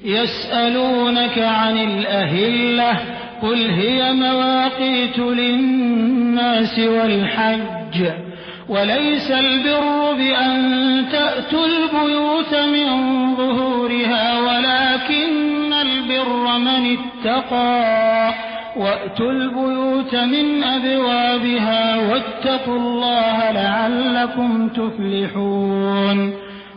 يسألونك عن الأهلة قل هي مواقيت للناس والحج وليس البر بأن تأتوا البيوت من ظهورها ولكن البر من اتقى وأتوا البيوت من أبوابها واتقوا الله لعلكم تفلحون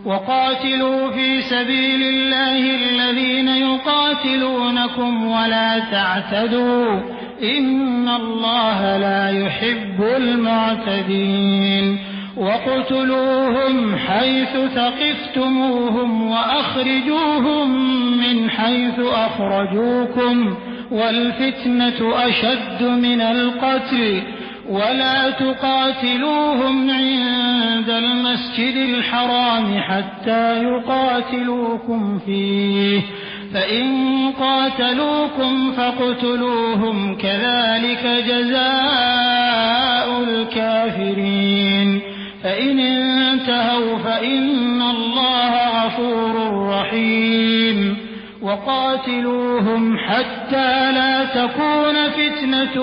وقاتلوا في سبيل الله الذين يقاتلونكم ولا تعتدوا إن الله لا يحب المعتدين واقتلوهم حيث ثقفتموهم وأخرجوهم من حيث أخرجوكم والفتنة أشد من القتل ولا تقاتلوهم عند المسجد الحرام حتى يقاتلوكم فيه فإن قاتلوكم فاقتلوهم كذلك جزاء الكافرين فإن انتهوا فإن الله غفور رحيم وقاتلوهم حتى لا تكون فتنة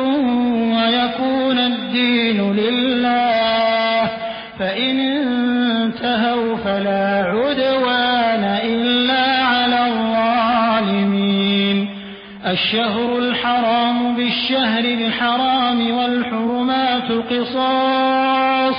ويكون الدين لله فإن انتهوا فلا عدوان إلا على الظالمين الشهر الحرام بالشهر الحرام والحرمات قصاص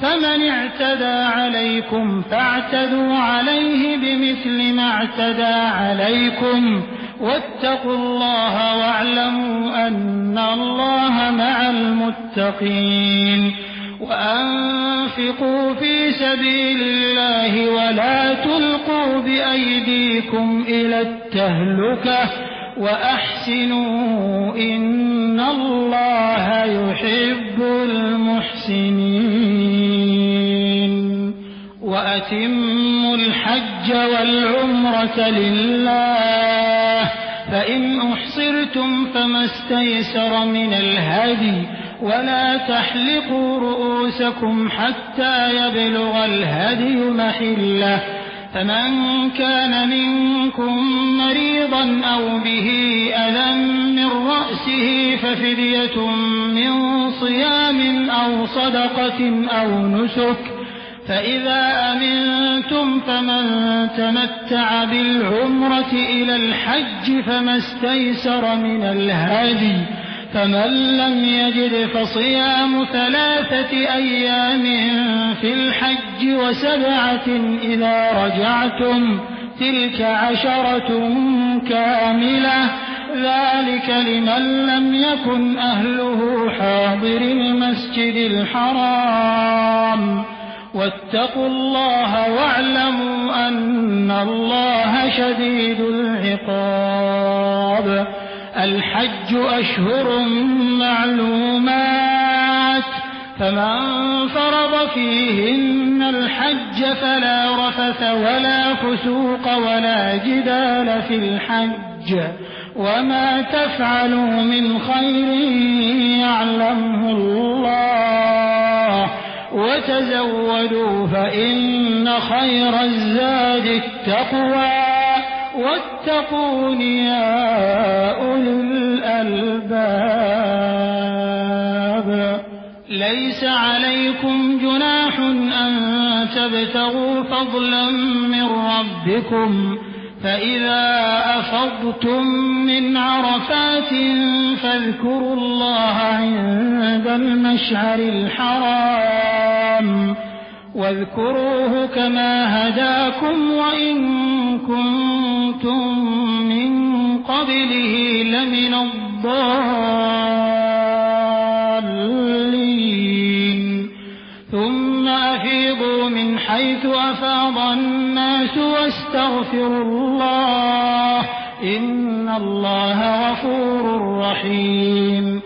فمن اعتدى عليكم فاعتدوا عليه بمثل ما اعتدى عليكم واتقوا الله واعلموا أن الله مع المتقين وأنفقوا في سبيل الله ولا تلقوا بأيديكم إلى التهلكة وأحسنوا إن الله يحب المحسنين وأتموا الحج والعمرة لله فإن أحصرتم فما استيسر من الهدي ولا تحلقوا رؤوسكم حتى يبلغ الهدي محله فمن كان منكم مريضا أو به أذى من رأسه ففدية من صيام أو صدقة أو نسك فإذا أمنتم فمن تمتع بالعمرة إلى الحج فما استيسر من الهدي فمن لم يجد فصيام 3 أيام في الحج و7 إذا رجعتم تلك 10 كاملة ذلك لمن لم يكن أهله حاضر المسجد الحرام واتقوا الله واعلموا أن الله شديد العقاب الحج أشهر معلومات فمن فرض فيهن الحج فلا رفث ولا فسوق ولا جدال في الحج وما تفعلوا من خير يعلمه الله وتزودوا فإن خير الزاد التقوى واتقون يا أولي الألباب ليس عليكم جناح أن تبتغوا فضلا من ربكم فإذا أفضتم من عرفات فاذكروا الله عند المشعر الحرام واذكروه كما هداكم وإن كنتم من قبله لمن الضالين ثم أفيضوا من حيث أفاض الناس واستغفروا الله إن الله غفور رحيم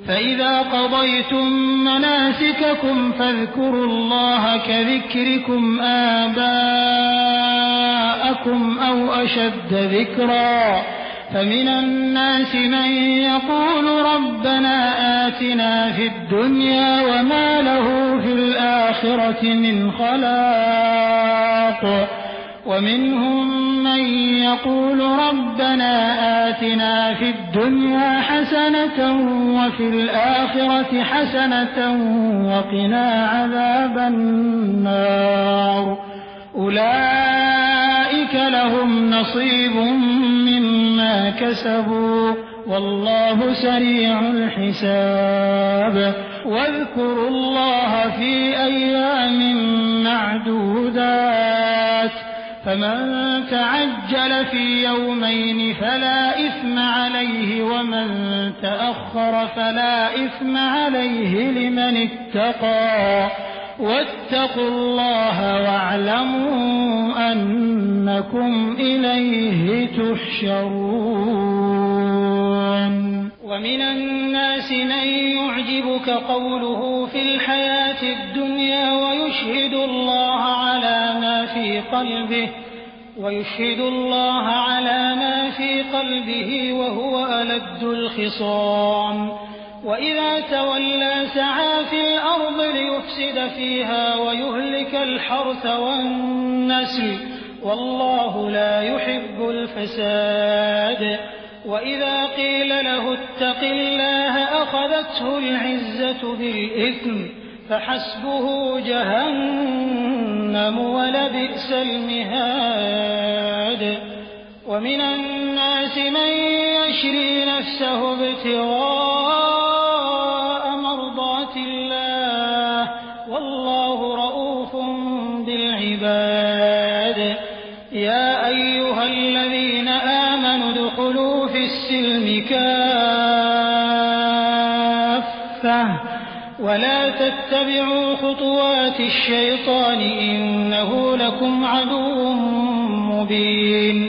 فإذا قضيتم مناسككم فاذكروا الله كذكركم آباءكم أو أشد ذكرا فمن الناس من يقول ربنا آتنا في الدنيا وما له في الآخرة من خلاق ومنهم من يقول ربنا آتنا في الدنيا حسنة وفي الآخرة حسنة وقنا عذاب النار أولئك لهم نصيب مما كسبوا والله سريع الحساب واذكروا الله في أيام معدودات فمن تعجل في يومين فلا إثم عليه ومن تأخر فلا إثم عليه لمن اتقى واتقوا الله واعلموا أنكم إليه تحشرون ومن الناس من يعجبك قوله في الحياة الدنيا ويشهد الله على ما في قلبه وهو ألد الخصام وإذا تولى سعى في الأرض ليفسد فيها ويهلك الحرث والنسل والله لا يحب الفساد وإذا قيل له اتق الله أخذته العزة بالإثم فحسبه جهنم ولبئس المهاد ومن الناس من يشري نفسه ابتغاء مرضات الله والله رؤوف بالعباد يا أيها الذين آمنوا ادخلوا في السلم كافة ولا تتبعوا خطوات الشيطان إنه لكم عدو مبين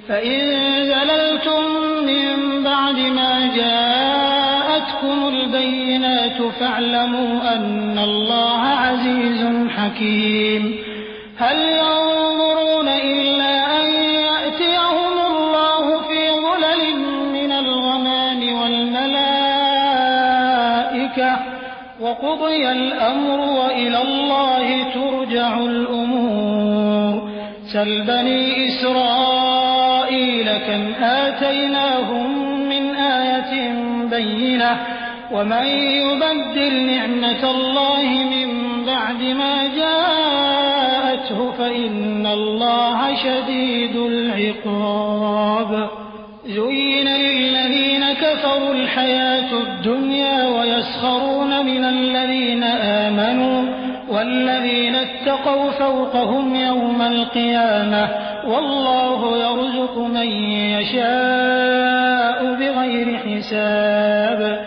فإن زللتم من بعد ما جاءتكم البينات فاعلموا أن الله عزيز حكيم هل ينظرون إلا أن يأتيهم الله في ظلل من الغمام والملائكة وقضي الأمر وإلى الله ترجع الأمور سل بني إسرائيل كم آتيناهم من آية بينة ومن يبدل نعمة الله من بعد ما جاءته فإن الله شديد العقاب زين للذين كفروا الحياة الدنيا ويسخرون من الذين آمنوا والذين اتقوا فوقهم يوم القيامة والله يرزق من يشاء بغير حساب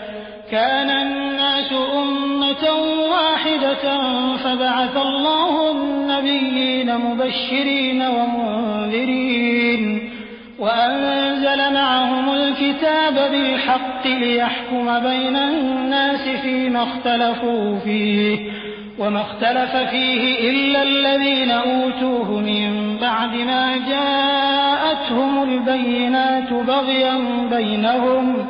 كان الناس أمة واحدة فبعث الله النبيين مبشرين ومنذرين وأنزل معهم الكتاب بالحق ليحكم بين الناس فيما اختلفوا فيه وما اختلف فيه إلا الذين أوتوه من بعد ما جاءتهم البينات بغيا بينهم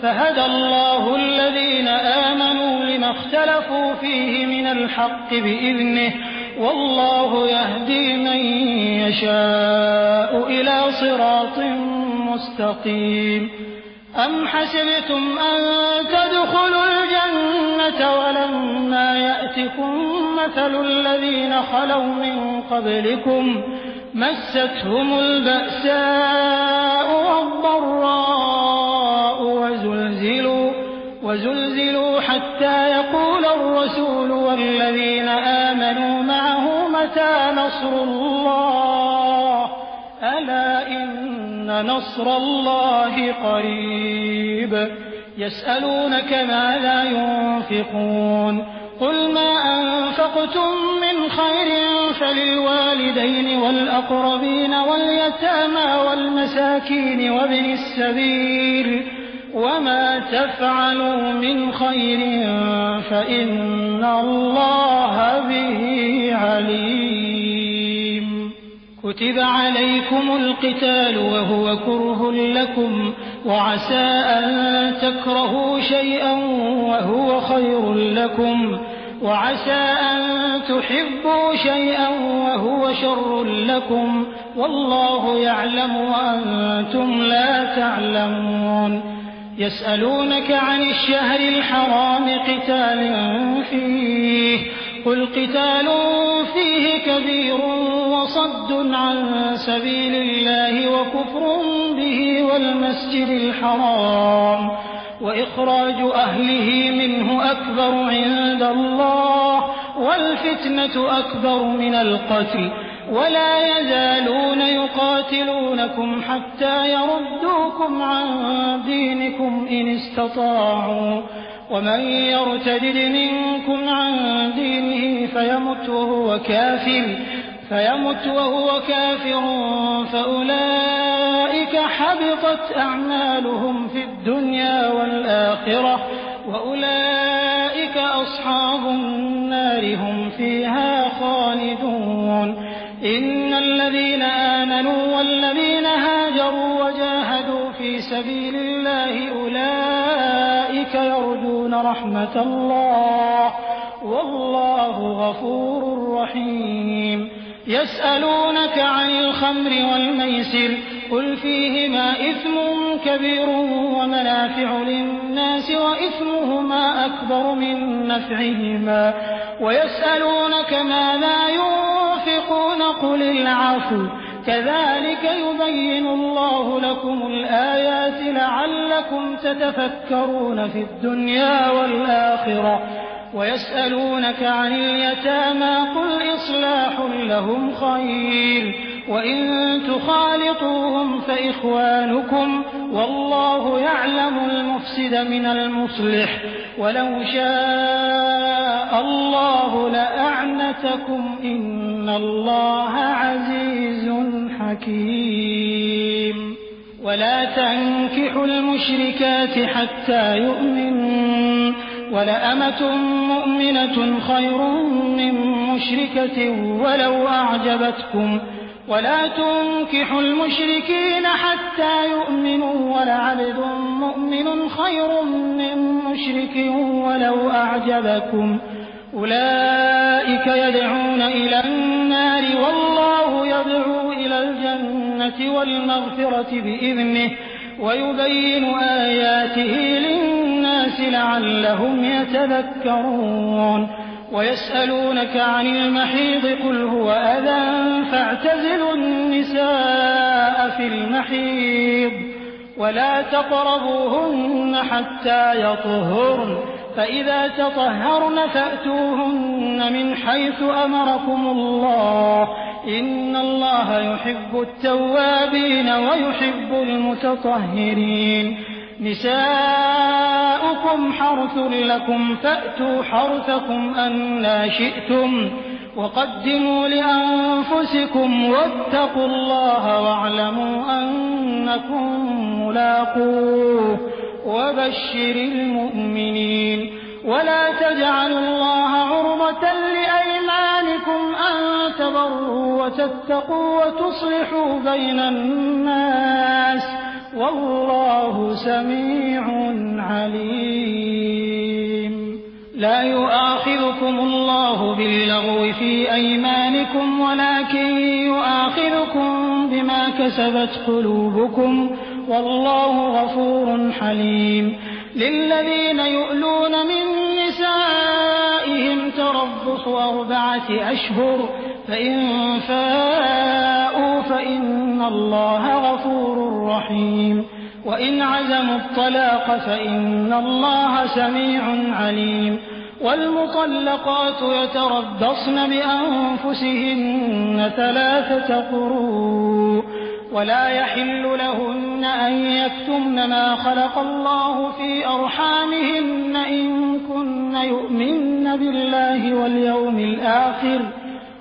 فهدى الله الذين آمنوا لما اختلفوا فيه من الحق بإذنه والله يهدي من يشاء إلى صراط مستقيم. أم حسبتم أن تدخلوا الجنة ولما يأتكم مثل الذين خلوا من قبلكم مستهم البأساء والضراء وزلزلوا حتى يقول الرسول والذين آمنوا معه متى نصر الله ألا إن نصر الله قريب. يسألونك ماذا ينفقون قل ما أنفقتم من خير فللوالدين والأقربين واليتامى والمساكين وابن السبيل وما تفعلوا من خير فإن الله به عليم. كتب عليكم القتال وهو كره لكم وعسى أن تكرهوا شيئا وهو خير لكم وعسى أن تحبوا شيئا وهو شر لكم والله يعلم وأنتم لا تعلمون. يسألونك عن الشهر الحرام قتال فيه قل قتال فيه كبير وصد عن سبيل الله وكفر به والمسجد الحرام وإخراج أهله منه أكبر عند الله والفتنة أكبر من القتل ولا يزالون يقاتلونكم حتى يردوكم عن دينكم إن استطاعوا ومن يرتد منكم عن دينه فيمت وهو كافر فأولئك حبطت أعمالهم في الدنيا والآخرة وأولئك أصحاب النار هم فيها خالدون. إن الذين آمنوا والذين هاجروا وجاهدوا في سبيل الله أولئك يرجون رحمة الله والله غفور رحيم. يسألونك عن الخمر والميسر قل فيهما إثم كبير ومنافع للناس وإثمهما أكبر من نفعهما ويسألونك ماذا ينفقون قل العفو كذلك يبين الله لكم الآيات لعلكم تتفكرون في الدنيا والآخرة. ويسألونك عن اليتامى قل إصلاح لهم خير وإن تخالطوهم فإخوانكم والله يعلم المفسد من المصلح ولو شاء الله لأعنتكم إن الله عزيز حكيم. ولا تنكحوا المشركات حتى يؤمنوا ولأمة مؤمنة خير من مشركة ولو أعجبتكم ولا تنكحوا المشركين حتى يؤمنوا ولعبد مؤمن خير من مشرك ولو أعجبكم أولئك يدعون إلى النار والله يدعو إلى الجنة والمغفرة بإذنه ويبين آياته للناس لعلهم يتذكرون. ويسألونك عن المحيض قل هو أذى فاعتزلوا النساء في المحيض ولا تقربوهن حتى يطهرن فإذا تطهرن فأتوهن من حيث أمركم الله إن الله يحب التوابين ويحب المتطهرين. نساؤكم حرث لكم فأتوا حرثكم أنى شئتم وقدموا لأنفسكم واتقوا الله واعلموا أنكم ملاقوه وبشر المؤمنين ولا تجعلوا الله عرضة لأيمانكم أن تبروا وتتقوا وتصلحوا بين الناس والله سميع عليم. لا يؤاخذكم الله باللغو في أيمانكم ولكن يؤاخذكم بما كسبت قلوبكم والله غفور حليم. للذين يؤلون من نسائهم تربص 4 أشهر فإن فاءوا فإن الله غفور رحيم وإن عزموا الطلاق فإن الله سميع عليم. والمطلقات يتربصن بأنفسهن 3 قروء ولا يحل لهن أن يكتمن ما خلق الله في أرحامهن إن كن يؤمن بالله واليوم الآخر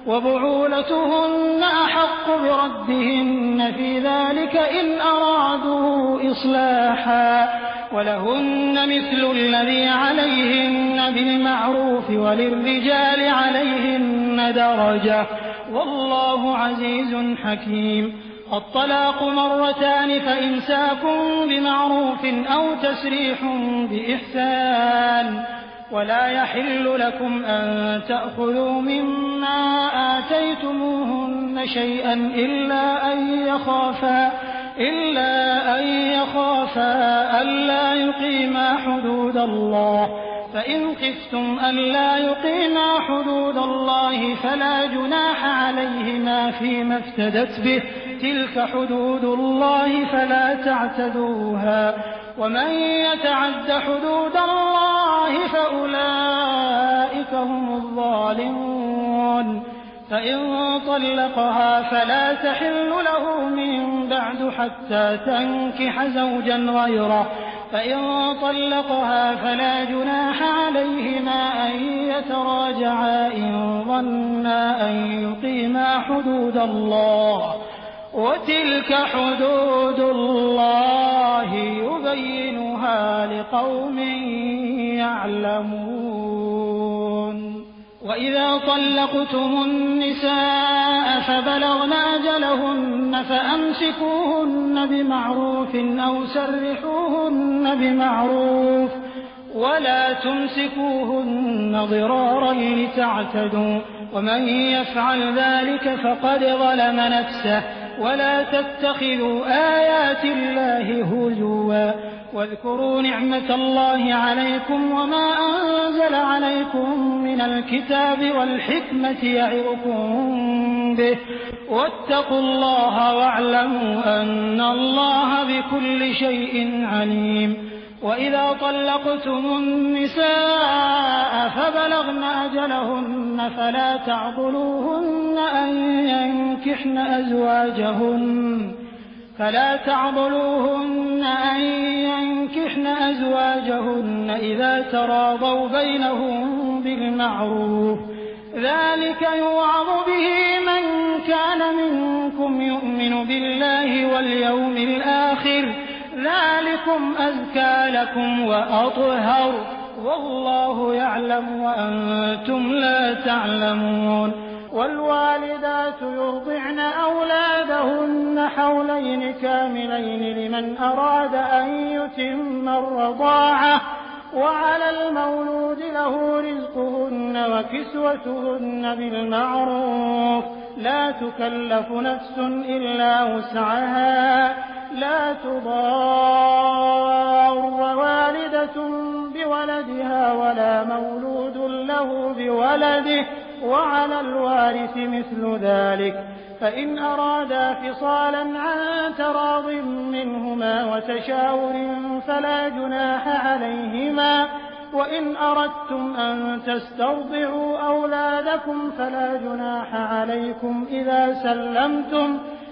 وبعولتهن أحق بردهن في ذلك إن أرادوا إصلاحا ولهن مثل الذي عليهن بالمعروف وللرجال عليهن درجة والله عزيز حكيم. الطلاق 2 فإمساك بمعروف أو تسريح بإحسان ولا يحل لكم أن تأخذوا مما آتيتموهن شيئا إلا أن يخافا ألا يقيما حدود الله فإن خفتم ألا يقيما حدود الله فلا جناح عليهما فيما افتدت به تلك حدود الله فلا تعتدوها ومن يتعد حدود الله فأولئك هم الظالمون. فإن طلقها فلا تحل له من بعد حتى تنكح زوجا غيره فإن طلقها فلا جناح عليهما أن يتراجعا إن ظنا أن يقيما حدود الله وتلك حدود الله يبينها لقوم يعلمون. وإذا طلقتم النساء فبلغن أجلهن فأمسكوهن بمعروف أو سرحوهن بمعروف ولا تمسكوهن ضرارا لتعتدوا ومن يفعل ذلك فقد ظلم نفسه ولا تتخذوا آيات الله هزوا واذكروا نعمة الله عليكم وما أنزل عليكم من الكتاب والحكمة يعظكم به واتقوا الله واعلموا أن الله بكل شيء عليم. وإذا طلقتم النساء فبلغن أجلهن فلا تعضلوهن أن ينكحن أزواجهن إذا تراضوا بينهم بالمعروف ذلك يوعظ به من كان منكم يؤمن بالله واليوم الآخر ذلكم أزكى لكم وأطهر والله يعلم وأنتم لا تعلمون. والوالدات يرضعن أولادهن حولين كاملين لمن أراد أن يتم الرضاعة وعلى المولود له رزقهن وكسوتهن بالمعروف لا تكلف نفس إلا وسعها لا تضار والدة بولدها ولا مولود له بولده وعلى الوارث مثل ذلك فإن أرادا فصالا عن تراض منهما وتشاور فلا جناح عليهما وإن أردتم أن تسترضعوا أولادكم فلا جناح عليكم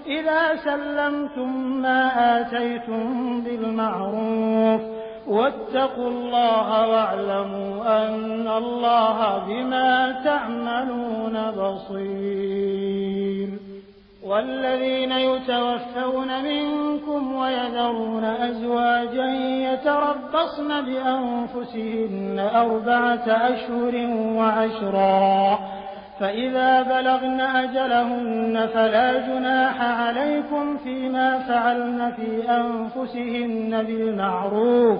إذا سلمتم ما آتيتم بالمعروف واتقوا الله واعلموا أن الله بما تعملون بصير. والذين يتوفون منكم ويذرون أزواجا يتربصن بأنفسهن 4 أشهر وعشرا، فإذا بلغن أجلهن فلا جناح عليكم فيما فعلن في أنفسهن بالمعروف،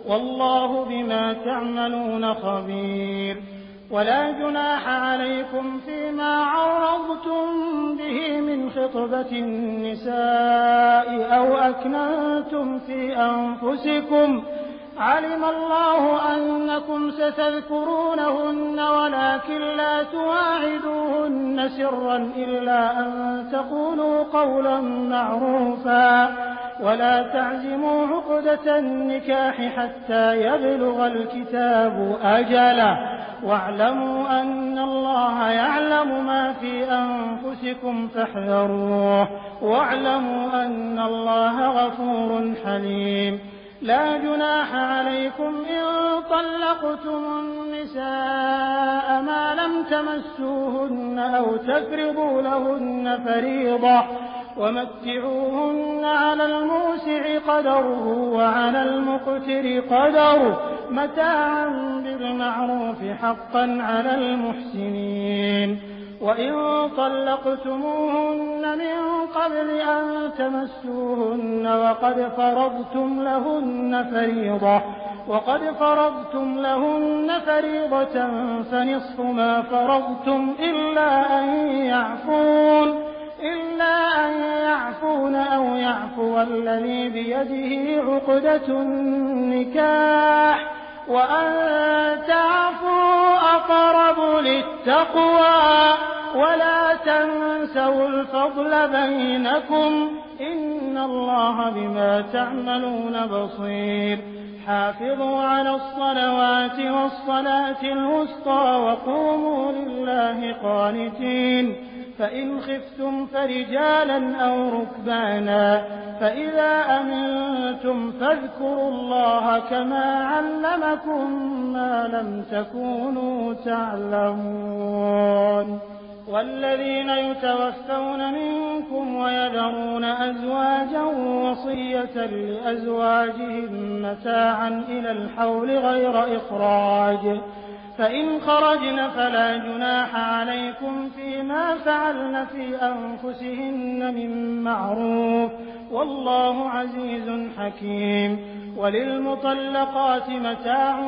والله بما تعملون خبير. ولا جناح عليكم فيما عرضتم به من خطبة النساء أو أكننتم في أنفسكم، علم الله أنكم ستذكرونهن ولكن لا تواعدوهن سرا إلا أن تقولوا قولا معروفا، ولا تعزموا عقدة النكاح حتى يبلغ الكتاب أجله، واعلموا أن الله يعلم ما في أنفسكم فاحذروه، واعلموا أن الله غفور حليم. لا جناح عليكم إن طلقتم النساء ما لم تمسوهن أو تفرضوا لهن فريضة، ومتعوهن على الموسع قدره وعلى المقتر قدره متاعا بالمعروف حقا على المحسنين. وإن طلقتموهن من قبل أن تمسوهن وقد فرضتم لهن فريضة فنصف ما فرضتم إلا أن يعفون أو يعفو الذي بيده عقدة النكاح، وأن تعفوا أقرب للتقوى، ولا تنسوا الفضل بينكم، إن الله بما تعملون بصير. حافظوا على الصلوات والصلاة الوسطى وقوموا لله قانتين. فإن خفتم فرجالا أو ركبانا، فإذا أمنتم فاذكروا الله كما علمكم ما لم تكونوا تعلمون. والذين يتوفون منكم ويذرون أزواجا وصية لأزواجهم متاعا إلى الحول غير إخراج، فإن خرجن فلا جناح عليكم فيما فعلن في أنفسهن من معروف، والله عزيز حكيم. وللمطلقات متاع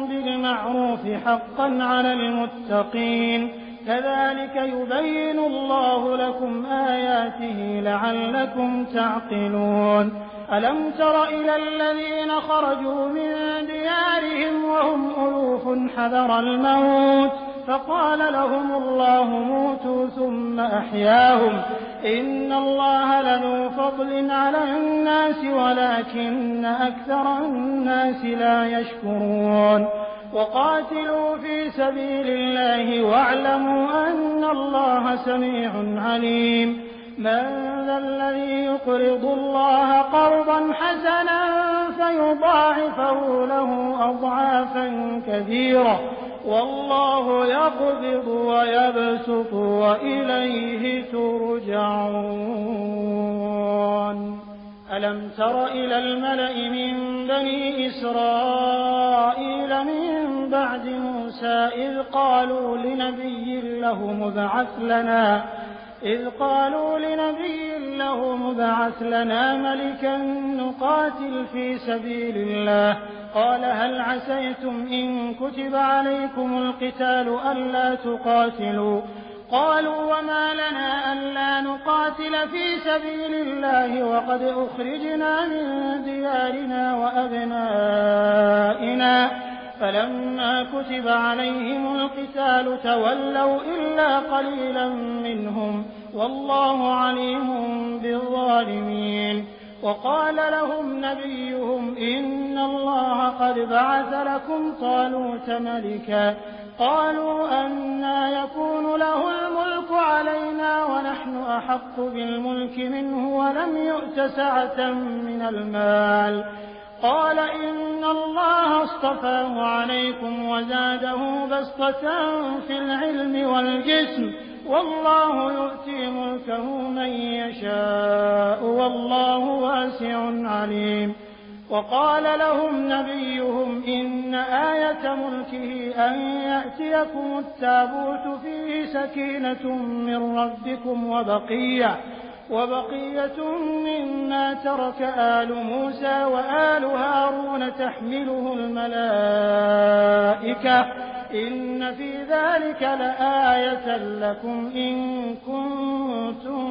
بالمعروف حقا على المتقين، كذلك يبين الله لكم آياته لعلكم تعقلون. ألم تر إلى الذين خرجوا من ديارهم وهم ألوف حذر الموت فقال لهم الله موتوا ثم أحياهم، إن الله لذو فضل على الناس ولكن أكثر الناس لا يشكرون. وقاتلوا في سبيل الله واعلموا أن الله سميع عليم. من ذا الذي يقرض الله قرضا حسنا فيضاعفه له أضعافا كثيرة، والله يقبض ويبسط وإليه ترجعون. ألم تر إلى الملأ من بني إسرائيل من بعد موسى إذ قالوا لنبي له مبعث لنا ملكا نقاتل في سبيل الله، قال هل عسيتم إن كتب عليكم القتال ألا تقاتلوا؟ قالوا وما لنا ألا نقاتل في سبيل الله وقد أخرجنا من ديارنا وأبنائنا، فلما كتب عليهم القتال تولوا إلا قليلا منهم، والله عليم بالظالمين. وقال لهم نبيهم إن الله قد بعث لكم طالوت ملكا، قالوا أنى يكون له الملك علينا ونحن أحق بالملك منه ولم يؤت سعة من المال، قال إن الله اصطفاه عليكم وزاده بسطة في العلم والجسم والله يؤتي ملكه من يشاء والله واسع عليم. وقال لهم نبيهم إن آية ملكه أن يأتيكم التابوت فيه سكينة من ربكم وبقية مما ترك آل موسى وآل هارون تحمله الملائكة إن في ذلك لآية لكم إن كنتم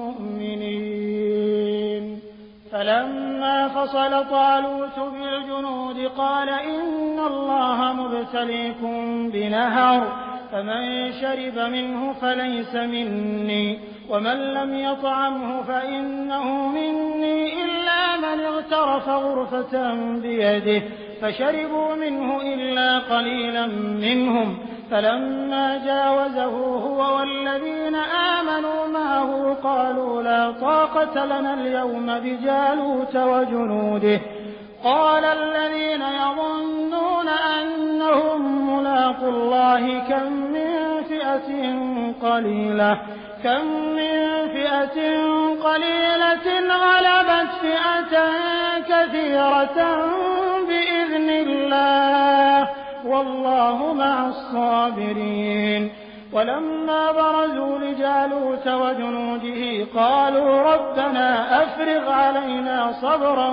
مؤمنين. فلما فصل طالوت بالجنود قال إن الله مبتليكم بنهر فمن شرب منه فليس مني ومن لم يطعمه فإنه مني إلا من اغترف غرفة بيده فشربوا منه إلا قليلا منهم. فلما جاوزه هو والذين آمنوا معه قالوا لا طاقة لنا اليوم بجالوت وجنوده. قال الذين يظنون أنهم ملاقو الله كم من فئة قليلة غلبت فئة كثيرة بإذن الله والله مع الصابرين. ولما برزوا لجالوت وجنوده قالوا ربنا أفرغ علينا صبرا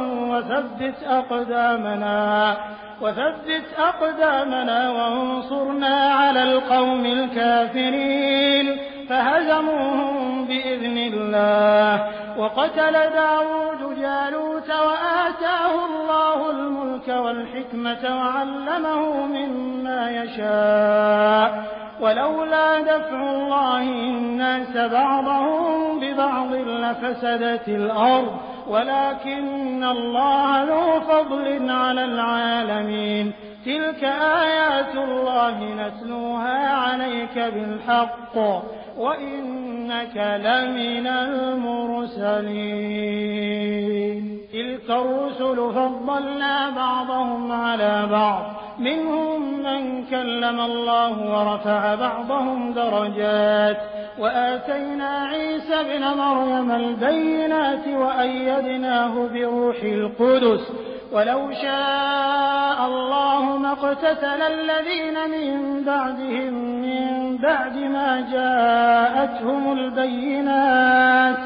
وثبت أقدامنا وانصرنا على القوم الكافرين. فهزموهم بإذن الله. وقتل داود جالوت وآتاه الله الملك والحكمة وعلمه مما يشاء ولولا دفع الله الناس بعضهم ببعض لفسدت الأرض ولكن الله ذو فضل على العالمين. تلك آيات الله نتلوها عليك بالحق وإنك لمن المرسلين. تلك الرسل فضلنا بعضهم على بعض منهم من كلم الله ورفع بعضهم درجات وآتينا عيسى ابن مريم البينات وأيدناه بروح القدس ولو شاء الله ما اقتتل الذين من بعدهم من بعد ما جاءتهم البينات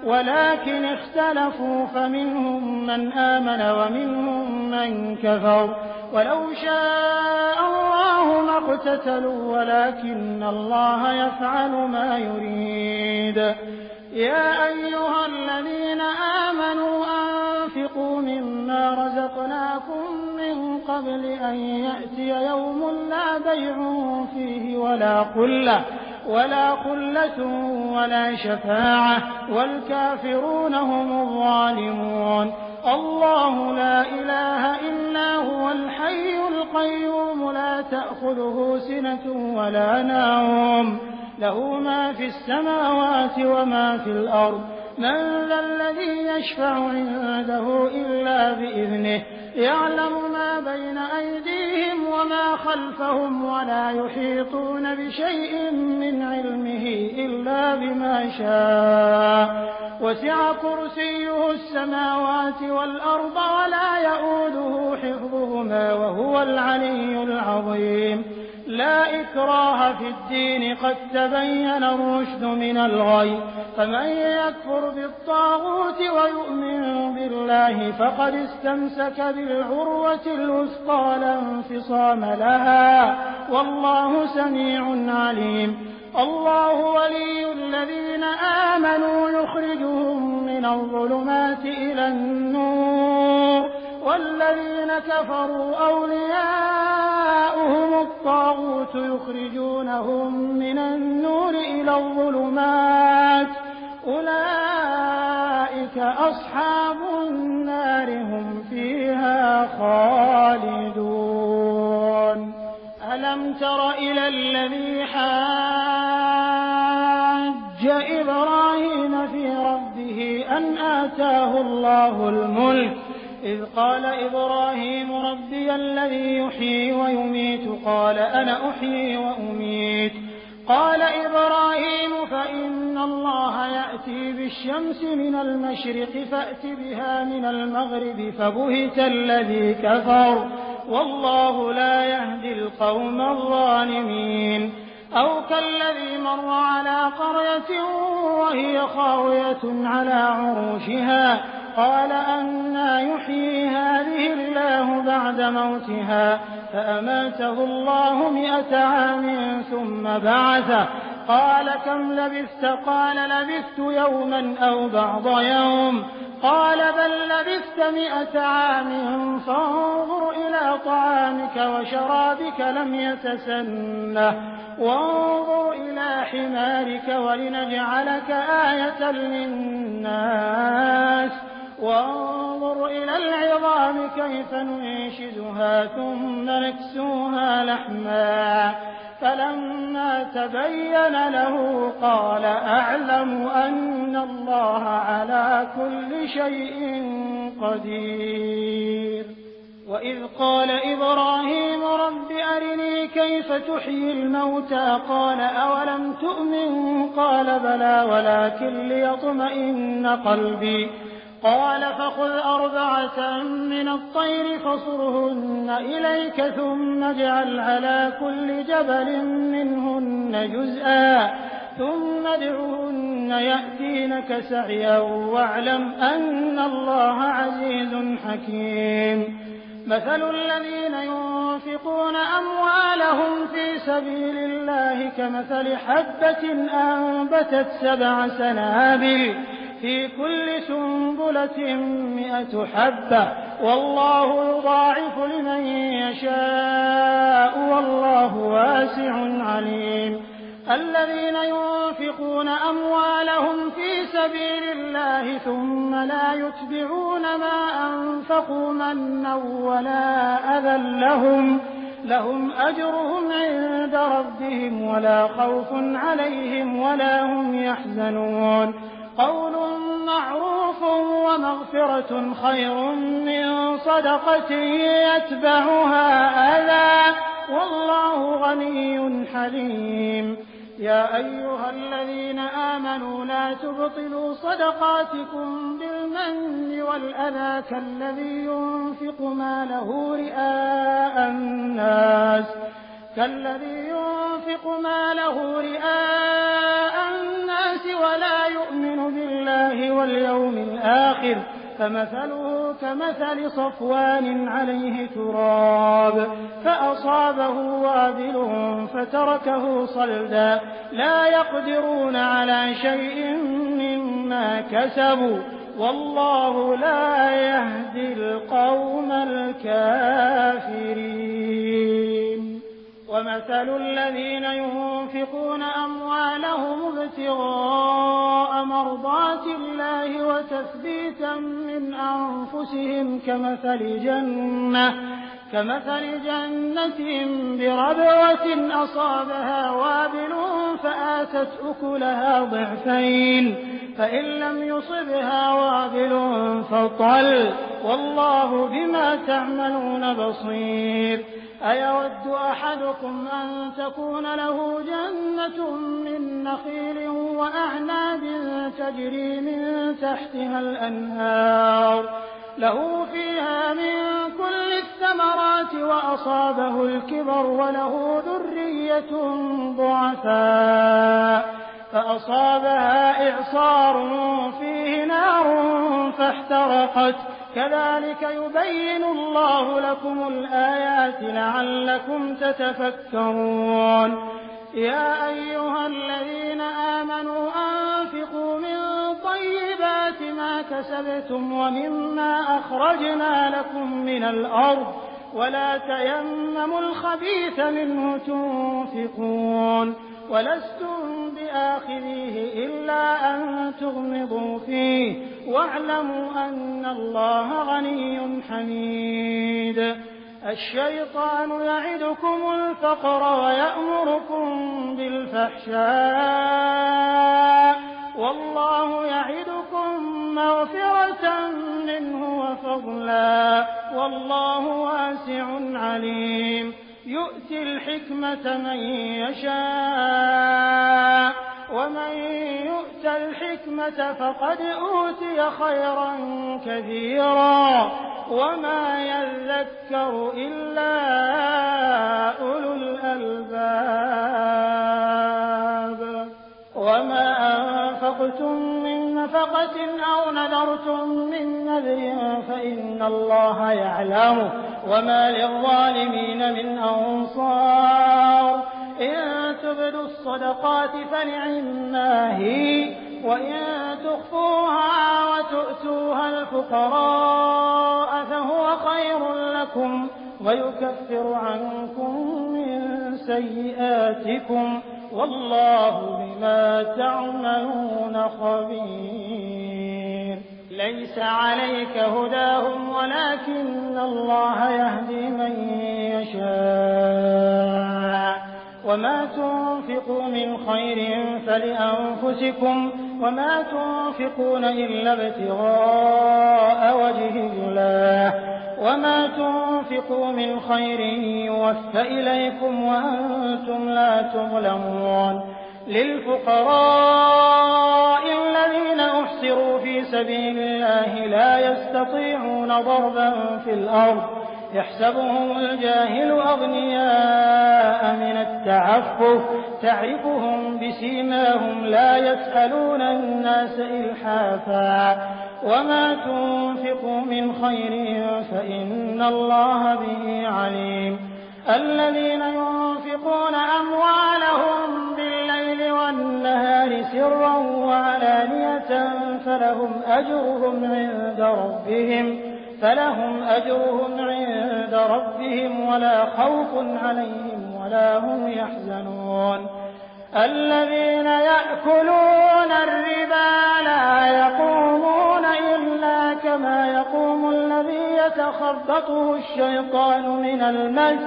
ولكن اختلفوا فمنهم من آمن ومنهم من كفر ولو شاء الله ما اقتتلوا ولكن الله يفعل ما يريد. يا أيها الذين آمنوا أنفقوا مما رزقناكم من قبل أن يأتي يوم لا بيع فيه ولا خلة ولا شفاعة والكافرون هم الظالمون. الله لا إله إلا هو الحي القيوم لا تأخذه سنة ولا نوم له ما في السماوات وما في الأرض. من ذا الذي يشفع عنده إلا بإذنه يعلم ما بين أيديهم وما خلفهم ولا يحيطون بشيء من علمه إلا بما شاء. وسع كرسيه السماوات والأرض ولا يؤوده حفظهما وهو العلي العظيم. لا إكراه في الدين قد تبين الرشد من الغي فمن يكفر بالطاغوت ويؤمن بالله فقد استمسك بالعروة الوثقى لا انفصام لها والله سميع عليم. الله ولي الذين آمنوا يخرجهم من الظلمات إلى النور والذين كفروا أولياؤهم الطاغوت يخرجونهم من النور إلى الظلمات أولئك أصحاب النار هم فيها خالدون. ألم تر إلى الذي حاج إبراهيم في ربه أن آتاه الله الملك إذ قال إبراهيم ربي الذي يحيي ويميت قال أنا أحيي وأميت قال إبراهيم فإن الله يأتي بالشمس من المشرق فأت بها من المغرب فبهت الذي كفر والله لا يهدي القوم الظالمين أو كالذي مر على قرية وهي خاوية على عروشها قال أنى يحيي هذه الله بعد موتها فأماته الله 100 عام ثم بعثه قال كم لبثت قال لبثت يوما أو بعض يوم قال بل لبثت 100 عام فانظر إلى طعامك وشرابك لم يتسنه وانظر إلى حمارك ولنجعلك آية للناس وانظر إلى العظام كيف ننشزها ثم نكسوها لحما فلما تبين له قال أعلم أن الله على كل شيء قدير وإذ قال إبراهيم رب أرني كيف تحيي الموتى قال أولم تؤمن قال بلى ولكن ليطمئن قلبي قال فخذ 4 من الطير فصرهن إليك ثم اجعل على كل جبل منهن جزءا ثم ادعهن يأتينك سعيا واعلم أن الله عزيز حكيم مثل الذين ينفقون أموالهم في سبيل الله كمثل حبة أنبتت 7 سنابل في كل سنبلة 100 حبة والله يضاعف لمن يشاء والله واسع عليم الذين ينفقون أموالهم في سبيل الله ثم لا يتبعون ما أنفقوا منا ولا أذى لهم أجرهم عند ربهم ولا خوف عليهم ولا هم يحزنون قول معروف ومغفرة خير من صدقة يتبعها أذى والله غني حليم يا أيها الذين آمنوا لا تبطلوا صدقاتكم بالمن والأذى كالذي ينفق ماله رئاء الناس ولا يؤمن بالله واليوم الآخر فمثله كمثل صفوان عليه تراب فأصابه وابل فتركه صلدا لا يقدرون على شيء مما كسبوا والله لا يهدي القوم الكافرين ومثل الذين ينفقون أموالهم ابتغاء مرضات الله وتثبيتا من أنفسهم كمثل جنة بربوة أصابها وابل فآتت أكلها ضعفين فإن لم يصبها وابل فطل والله بما تعملون بصير أيود أحدكم أن تكون له جنة من نخيل وأعناب تجري من تحتها الأنهار له فيها من كل الثمرات وأصابه الكبر وله ذرية ضعفاء فأصابها إعصار فيه نار فاحترقت كذلك يبين الله لكم الآيات لعلكم تتفكرون يا أيها الذين آمنوا أنفقوا من طيبات ما كسبتم ومما أخرجنا لكم من الأرض ولا تيمموا الخبيث منه تنفقون ولستم بآخذيه إلا أن تغمضوا فيه واعلموا أن الله غني حميد الشيطان يعدكم الفقر ويأمركم بالفحشاء والله يعدكم مغفرة منه وفضلا فضلا والله واسع عليم يؤتي الحكمة من يشاء ومن يؤت الحكمة فقد أوتي خيرا كثيرا وما يذكر إلا أولو الألباب وما أنفقتم من نفقة أو نذرتم من نذر فإن الله يعلمه وما للظالمين من أنصار إن تبدوا الصدقات فنعما هي وإن تخفوها وتؤتوها الفقراء فهو خير لكم ويكفر عنكم من سيئاتكم والله بما تعملون خبير ليس عليك هداهم ولكن الله يهدي من يشاء وما تنفقوا من خير فلأنفسكم وما تنفقون إلا ابتغاء وجه الله وما تنفقوا من خير يوفى إليكم وأنتم لا تظلمون للفقراء الذين أحصروا في سبيل الله لا يستطيعون ضربا في الأرض يحسبهم الجاهل أغنياء من التعفف تعرفهم بسيماهم لا يسألون الناس إلحافا وما تنفقوا من خير فإن الله به عليم الذين ينفقون أموالهم بالليل والنهار سرا وعلانية فلهم أجرهم عند ربهم ولا خوف عليهم ولا هم يحزنون الذين يأكلون الربا لا يقومون إلا كما يقوم الذي يتخبطه الشيطان من المس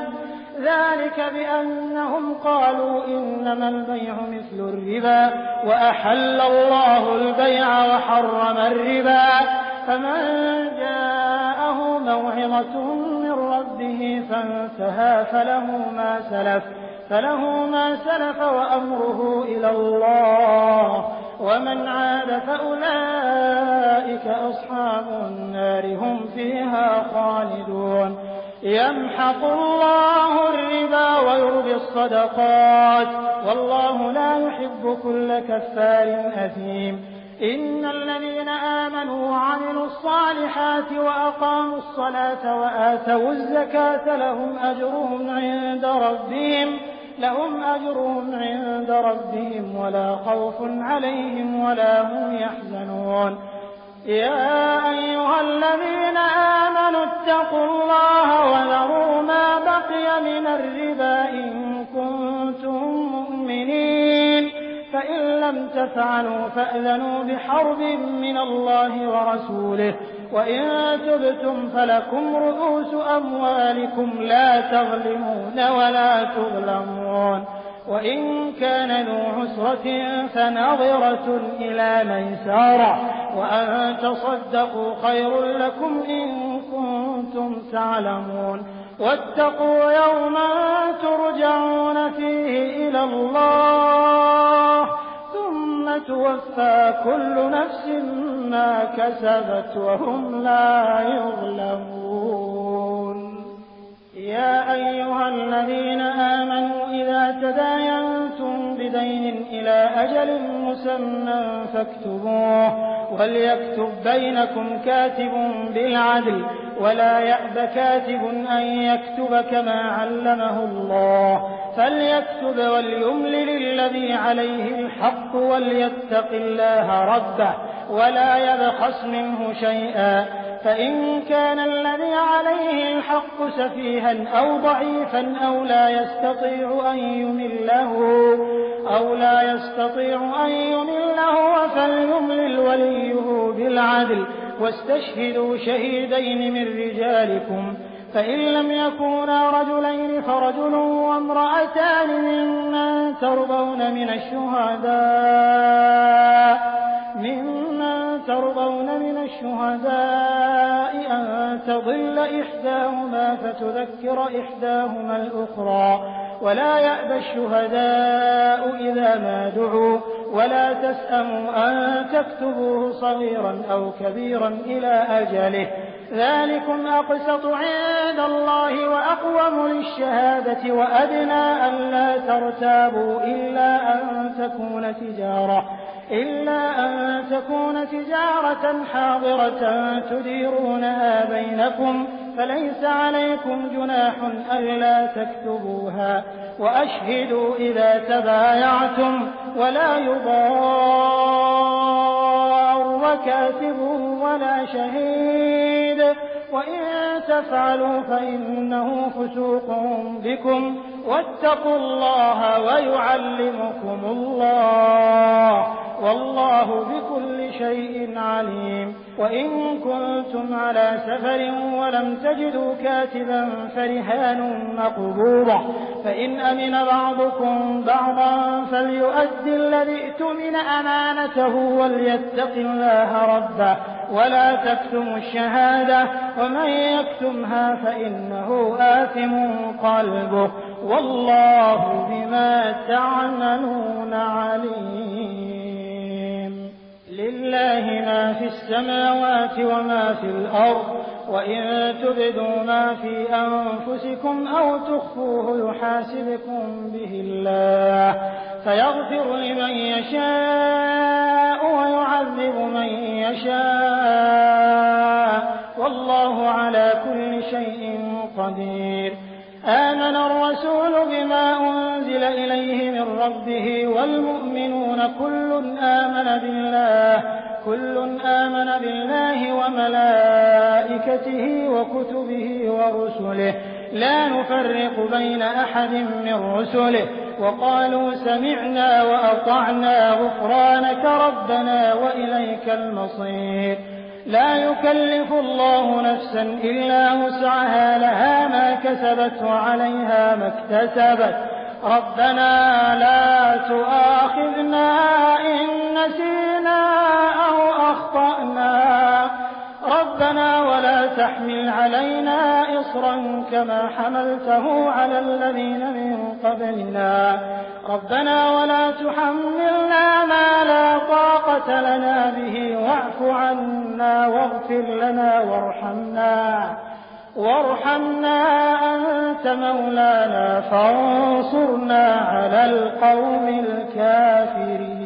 ذلك بأنهم قالوا إنما البيع مثل الربا وأحل الله البيع وحرم الربا فمن جاءه موعظة من ربه فانتهى فله ما سلف وأمره إلى الله ومن عاد فأولئك أصحاب النار هم فيها خالدون يمحق الله الربا ويربي الصدقات والله لا يحب كل كفار أثيم إن الذين آمنوا وعملوا الصالحات وأقاموا الصلاة وآتوا الزكاة لهم أجرهم عند ربهم ولا خوف عليهم ولا هم يحزنون يا أيها الذين آمنوا اتقوا الله وذروا ما بقي من الربا إن كنتم مؤمنين فإن لم تفعلوا فأذنوا بحرب من الله ورسوله وإن تبتم فلكم رؤوس أموالكم لا تظلمون ولا تظلمون وإن كان ذو عسرة فنظرة إلى ميسرة وأن تصدقوا خير لكم إن كنتم تعلمون واتقوا يوما ترجعون فيه إلى الله ثم توفى كل نفس ما كسبت وهم لا يظلمون يا أيها الذين آمنوا إذا تداينتم بدين إلى أجل مسمى فاكتبوه وليكتب بينكم كاتب بالعدل ولا يأب كاتب أن يكتب كما علمه الله فليكتب وليملل الذي عليه الحق وليتق الله ربه ولا يبخس منه شيئا فإن كان الذي عليه الحق سفيها أو ضعيفا أو لا يستطيع أن يمله فليملل وليه بالعدل واستشهدوا شهيدين من رجالكم فإن لم يكونا رجلين فرجل وامرأتان ممن ترضون من الشهداء أن تضل إحداهما فتذكر إحداهما الأخرى ولا يأبى الشهداء إذا ما دعوا ولا تسأموا أن تكتبوه صغيرا أو كبيرا إلى أجله ذلكم أقسط عند الله وأقوم للشهادة وأدنى ألا ترتابوا إلا أن تكون تجارة حاضرة تديرونها بينكم فليس عليكم جناح ألا تكتبوها وأشهدوا إذا تبايعتم ولا يضار كاتب ولا شهيد وإن تفعلوا فإنه فسوق بكم واتقوا الله ويعلمكم الله والله بكل شيء عليم وإن كنتم على سفر ولم تجدوا كاتبا فرهان مقبوضة فإن أمن بعضكم بعضا فليؤدي الذي ائتمن أمانته وليتق الله ربه ولا تكتموا الشهادة ومن يكتمها فإنه آثم قلبه والله بما تعملون عليم لله ما في السماوات وما في الأرض وإن تبدوا ما في أنفسكم أو تخفوه يحاسبكم به الله فيغفر لمن يشاء ويعذب من يشاء والله على كل شيء قدير آمن الرسول بما أنزل إليه من ربه والمؤمنون كل آمن بالله وملائكته وكتبه ورسله لا نفرق بين أحد من رسله وقالوا سمعنا وأطعنا غفرانك ربنا وإليك المصير لا يكلف الله نفسا إلا وسعها لها ما كسبت وعليها ما اكتسبت ربنا لا تؤاخذنا إن نسينا أو أخطأنا ربنا ولا تحمل علينا إصرا كما حملته على الذين من قبلنا ربنا ولا تحملنا ما لا طاقة لنا به واعف عنا واغفر لنا وارحمنا أنت مولانا فانصرنا على القوم الكافرين